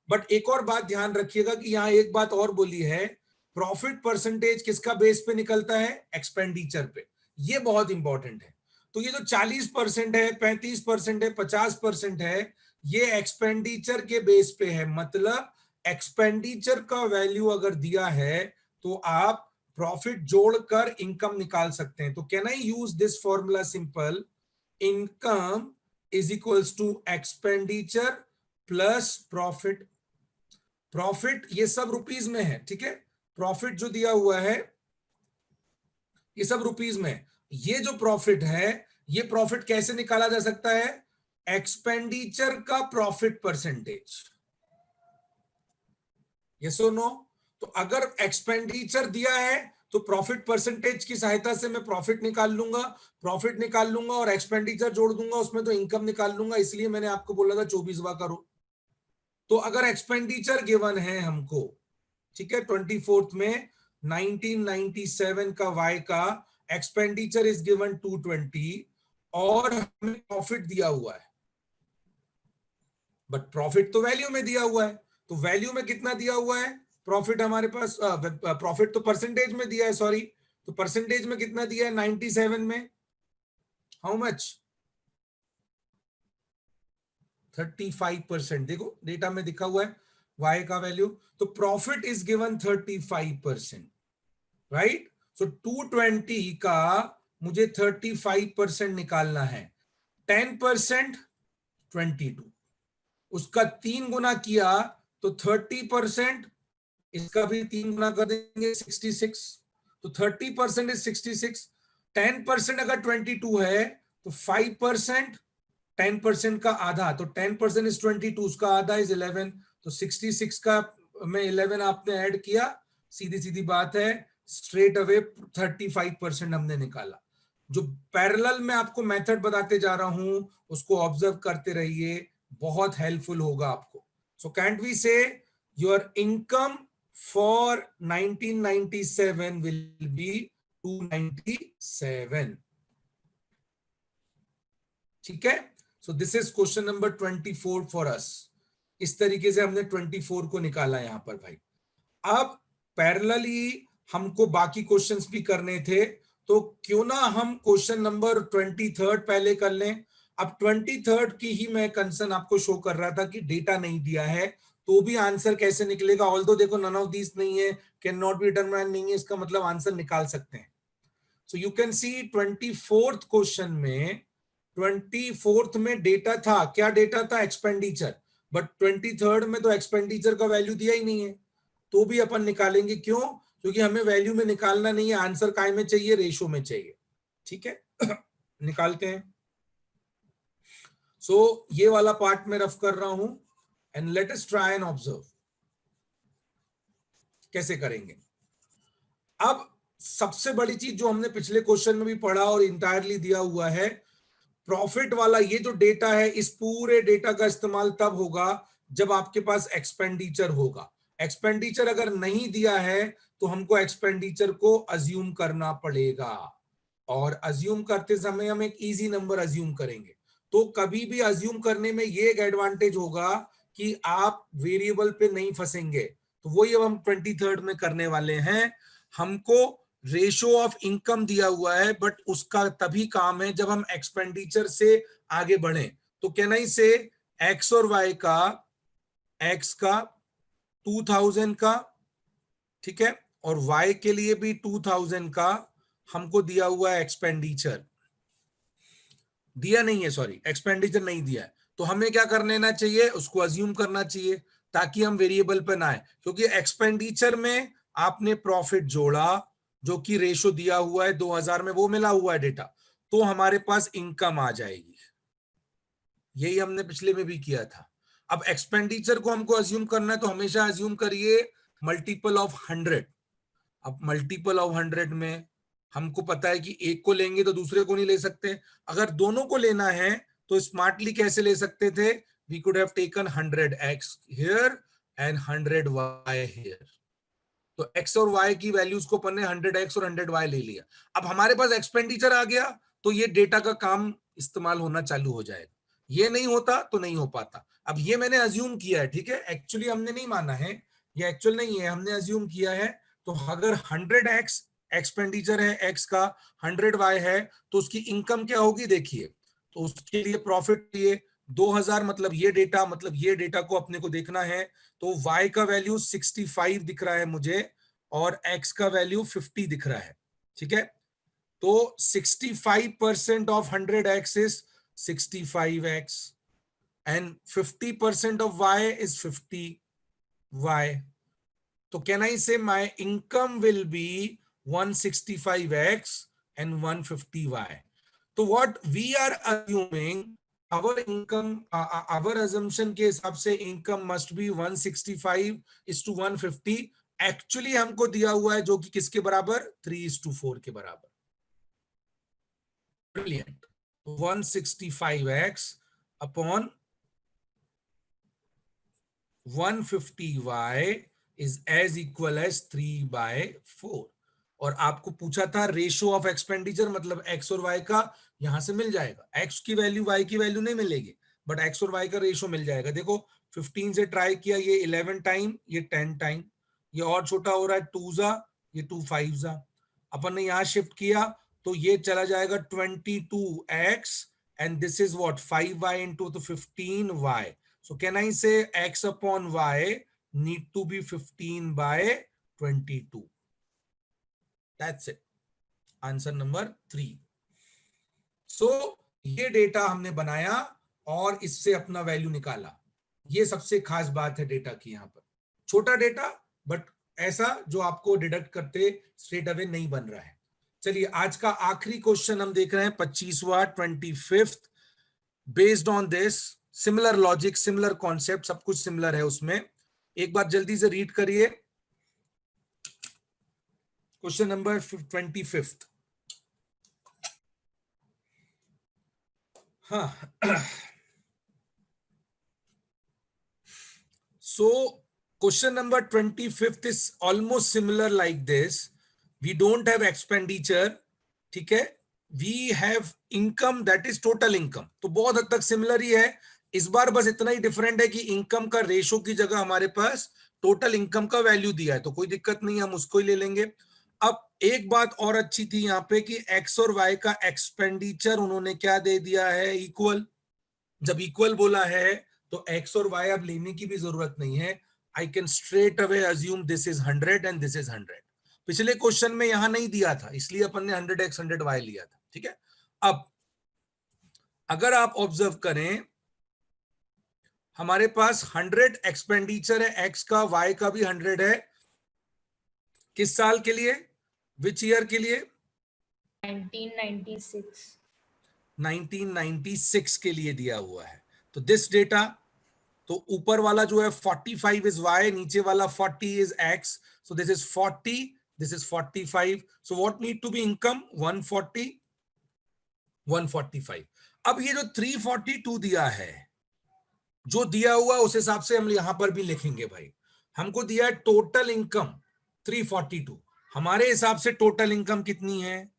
बट एक और बात ध्यान रखिएगा कि यहाँ एक बात और बोली है, प्रॉफिट परसेंटेज किसका बेस पे निकलता है? एक्सपेंडिचर पे। ये बहुत इंपॉर्टेंट है। तो ये जो 40% है, 35% है, 50% है, ये एक्सपेंडिचर के बेस पे है। मतलब एक्सपेंडिचर का वैल्यू अगर दिया है तो आप प्रॉफिट जोड़कर इनकम निकाल सकते हैं। तो can I use this formula simple, income is equals to expenditure plus profit. Profit ये सब रुपीज में है। ठीक है, प्रॉफिट जो दिया हुआ है ये सब रुपीज में। ये जो प्रॉफिट है, ये प्रॉफिट कैसे निकाला जा सकता है? एक्सपेंडिचर का प्रॉफिट परसेंटेज। यस और नो? तो अगर एक्सपेंडिचर दिया है तो प्रॉफिट परसेंटेज की सहायता से मैं प्रॉफिट निकाल लूंगा और एक्सपेंडिचर जोड़ दूंगा उसमें, तो इनकम निकाल लूंगा। इसलिए मैंने आपको बोला था 24वां करो। तो अगर एक्सपेंडिचर गिवन है हमको, ठीक है, 24th में 1997 का वाई का एक्सपेंडिचर इज गिवन 220 और हमें प्रॉफिट दिया हुआ है, बट प्रॉफिट तो वैल्यू में दिया हुआ है। तो वैल्यू में कितना दिया हुआ है? प्रॉफिट हमारे पास, प्रॉफिट तो परसेंटेज में दिया है, सॉरी, तो परसेंटेज में कितना दिया है? 97 में हाउ मच? 35%। देखो डेटा में दिखा हुआ है वाई का वैल्यू। तो प्रॉफिट इज गिवन 35%, राइट? सो 220 का मुझे 35% निकालना है। 10% 22, उसका 3 गुना किया तो 30%, इसका भी 3 गुना कर देंगे 66। तो 30% इज 66। 10% अगर 22 है तो 5%, 10% का आधा, तो 10% इज 22, उसका आधा इज 11। तो 66 का में 11 आपने ऐड किया, सीधी सीधी बात है, स्ट्रेट अवे 35% हमने निकाला। जो पैरेलल में आपको मेथड बताते जा रहा हूं उसको ऑब्जर्व करते रहिए, बहुत हेल्पफुल होगा आपको। सो कैंट वी से your income for 1997 will be 297। ठीक है, so this is question number 24 for us. इस तरीके से हमने 24 को निकाला यहां पर भाई। अब पैरेलली हमको बाकी क्वेश्चंस भी करने थे, तो क्यों ना हम क्वेश्चन नंबर 23 पहले कर लें। अब 23 की ही मैं कंसर्न आपको शो कर रहा था कि डेटा नहीं दिया है तो भी आंसर कैसे निकलेगा। ऑल्दो देखो नन ऑफ दीस नहीं है, कैन नॉट बी डिटरमाइंड नहीं है, इसका मतलब आंसर निकाल सकते हैं। So you can see 24th question में, 24th में डेटा था, क्या डेटा था? एक्सपेंडिचर। बट 23rd में तो एक्सपेंडिचर का वैल्यू दिया ही नहीं है, तो भी अपन निकालेंगे। क्यों? क्योंकि हमें वैल्यू में निकालना नहीं है, आंसर काय में चाहिए? रेशो में चाहिए। ठीक है, निकालते हैं। सो ये वाला पार्ट में रफ कर रहा हूं and let us try and observe कैसे करेंगे। अब सबसे बड़ी चीज जो हमने पिछले क्वेश्चन में भी पढ़ा और इंटायरली दिया हुआ है, प्रॉफिट वाला ये जो डेटा है, इस पूरे डेटा का इस्तेमाल तब होगा जब आपके पास एक्सपेंडिचर होगा। एक्सपेंडिचर अगर नहीं दिया है तो हमको एक्सपेंडिचर को अज्यूम करना पड़ेगा, और अज्यूम करते समय हम एक इजी नंबर अज्यूम करेंगे। तो कभी भी अज्यूम करने में ये एक एडवांटेज होगा कि आप वेरिएबल पे नहीं फंसेंगे। तो वही अब हम 23rd में करने वाले हैं। हमको रेशो ऑफ इनकम दिया हुआ है, बट उसका तभी काम है जब हम एक्सपेंडिचर से आगे बढ़े। तो कैन आई से एक्स और वाई का, एक्स का 2000 का, ठीक है, और वाई के लिए भी 2000 का हमको दिया हुआ है एक्सपेंडिचर। दिया नहीं है, सॉरी, एक्सपेंडिचर नहीं दिया है, तो हमें क्या कर लेना चाहिए? उसको अज्यूम करना चाहिए ताकि हम वेरिएबल पर ना आए। क्योंकि एक्सपेंडिचर में आपने प्रॉफिट जोड़ा जो कि रेशो दिया हुआ है 2000 में, वो मिला हुआ है डेटा, तो हमारे पास इनकम आ जाएगी। यही हमने पिछले में भी किया था। अब एक्सपेंडिचर को हमको अज्यूम करना है, तो हमेशा अज्यूम करिए मल्टीपल ऑफ 100। अब मल्टीपल ऑफ 100 में हमको पता है कि एक को लेंगे तो दूसरे को नहीं ले सकते, अगर दोनों को लेना है तो स्मार्टली कैसे ले सकते थे, we could have taken 100x here and 100y here. तो x और y की वैल्यूज को अपन ने 100x और 100y ले लिया। अब हमारे पास एक्सपेंडिचर आ गया तो ये डेटा का काम इस्तेमाल होना चालू हो जाएगा, ये नहीं होता तो नहीं हो पाता। अब ये मैंने अज्यूम किया है, ठीक है, एक्चुअली हमने नहीं माना है, ये एक्चुअल नहीं है, हमने अज्यूम किया है। तो अगर 100x एक्सपेंडिचर है x का, 100y है, तो उसकी इनकम क्या होगी देखिए। तो उसके लिए प्रॉफिट लिए 2000, मतलब ये डेटा को अपने को देखना है। तो y का वैल्यू 65 दिख रहा है मुझे और x का वैल्यू 50 दिख रहा है, ठीक है। तो 65% of 100x is 65x and 50% of y is 50y. So can I say my income will be 165x and 150y? So what we are assuming, our income, our assumption के हिसाब से income must be 165 is to 150. Actually हमको दिया हुआ है जो कि किसके बराबर, 3:4 के बराबर। Brilliant. 165x upon 150y is as equal as 3/4। और आपको पूछा था रेशियो ऑफ एक्सपेंडिचर, मतलब x और y का, यहां से मिल जाएगा। x की वैल्यू y की वैल्यू नहीं मिलेगी, बट x और y का रेशियो मिल जाएगा। देखो 15 से ट्राई किया, ये 11 टाइम, ये 10 टाइम, ये और छोटा हो रहा है 2 जा, ये 2 5 जा। अपन ने यहां शिफ्ट किया तो ये चला जाएगा 22x and this is what 5y into the 15y. So can I say x upon y need to be 15/22? That's it. Answer number 3. So ये डेटा हमने बनाया और इससे अपना वैल्यू निकाला। ये सबसे खास बात है डेटा की, यहाँ पर छोटा डेटा बट ऐसा जो आपको डिडक्ट करते स्ट्रेट अवे नहीं बन रहा है। चलिए आज का आखिरी क्वेश्चन हम देख रहे हैं, 25वां 25th। Based on this similar logic, similar concept, सब कुछ सिमिलर है उसमें। एक बार जल्दी से रीड करिए क्वेश्चन नंबर 25th। हाँ so question number 25th is almost similar like this. We don't have expenditure, ठीक है, we have income, that is total income। तो बहुत हद तक सिमिलर ही है। इस बार बस इतना ही डिफरेंट है कि इनकम का रेशो की जगह हमारे पास टोटल इनकम का वैल्यू दिया है, तो कोई दिक्कत नहीं, हम उसको ही ले लेंगे। अब एक बात और अच्छी थी यहाँ पे कि x और y का एक्सपेंडिचर उन्होंने क्या दे दिया है, इक्वल। जब इक्वल बोला है तो x और y अब लेने की भी जरूरत नहीं है। I can straight away assume this is 100 and this is 100। पिछले क्वेश्चन में यहां नहीं दिया था, इसलिए अपन ने 100x 100y लिया था, ठीक है। अब अगर आप ऑब्जर्व करें, हमारे पास 100 एक्सपेंडिचर है x का, y का भी 100 है। किस साल के लिए, विच ईयर के लिए, 1996। 1996 के लिए दिया हुआ है। तो दिस डेटा, तो ऊपर वाला जो है 45 इज y, नीचे वाला 40 is x। So this is 40, this is 45। So what need to be income, 140, 145। अब ये जो 342 दिया है, जो दिया हुआ उस हिसाब से हम यहां पर भी लिखेंगे भाई। हमको दिया है टोटल इनकम 342, हमारे हिसाब से टोटल इनकम कितनी है,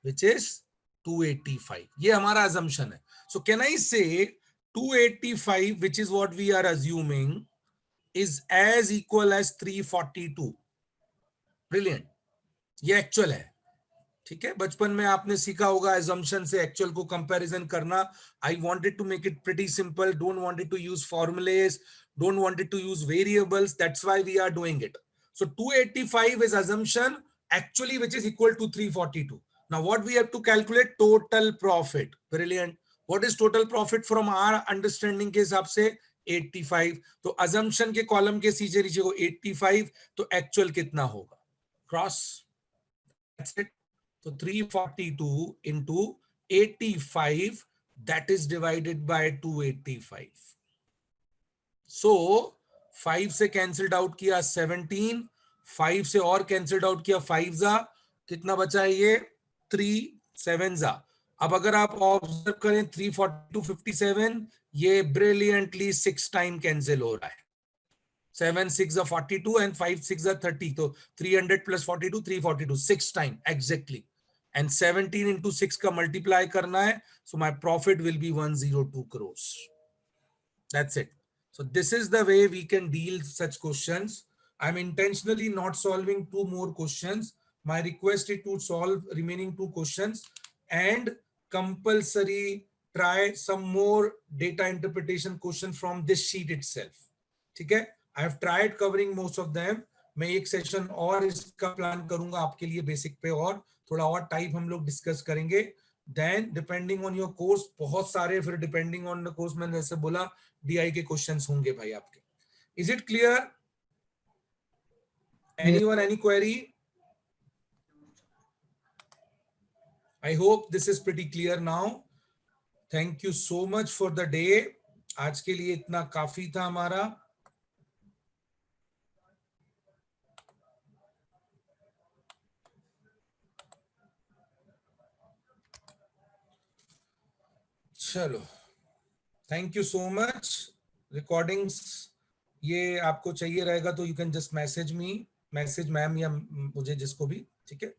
विच इज 285। ये हमारा अजम्पशन है। सो कैन आई से 285 which is what we are assuming is as equal as 342। Brilliant, ये एक्चुअल है, ठीक है। बचपन में आपने सीखा होगा assumption से एक्चुअल को कंपैरिजन करना। I wanted to make it pretty simple, don't wanted to use formulas, don't wanted to use variables, that's why we are doing it. So 285 is assumption actually which is equal to 342। now what we have to calculate, total profit। brilliant। What is total profit from our understanding के हिसाब से 85। तो assumption के column के सीधे नीचे को 85, तो actual कितना होगा, क्रॉस, that's it। तो 342 into 85, that is divided by 285। so 5 से कैंसिल्ड आउट किया 17, 5 से और कैंसिल्ड आउट किया 5 जा, कितना बचा है ये 3 7s। अब अगर आप ऑब्जर्व करें 340 to 57, ये ब्रिलियंटली 6 टाइम कैंसिल हो रहा है। 7 6 are 42 and 5 6 are 30, तो 300 plus 42 342, 6 time exactly, and 17 into 6 का मल्टीप्लाई करना है, so my profit will be 102 crores. That's it. So this is the way we can deal such questions. I'm intentionally not solving 2 more questions. My request is to solve remaining 2 questions and compulsory try some more data interpretation question from this sheet itself. ठीक है? I have tried covering most of them. मैं एक session और इसका plan करूंगा आपके लिए basic पे, और थोड़ा और टाइप हम लोग डिस्कस करेंगे। Then depending on your course, बहुत सारे फिर डिपेंडिंग ऑन द कोर्स, मैंने जैसे बोला डीआई के क्वेश्चंस होंगे भाई आपके। Is it clear? Anyone, any query? I hope this is pretty clear now. Thank you so much for the day. आज के लिए इतना काफी था हमारा। चलो, thank you so much. Recordings ये आपको चाहिए रहेगा तो you can just message me, message ma'am या मुझे, जिसको भी, ठीक है।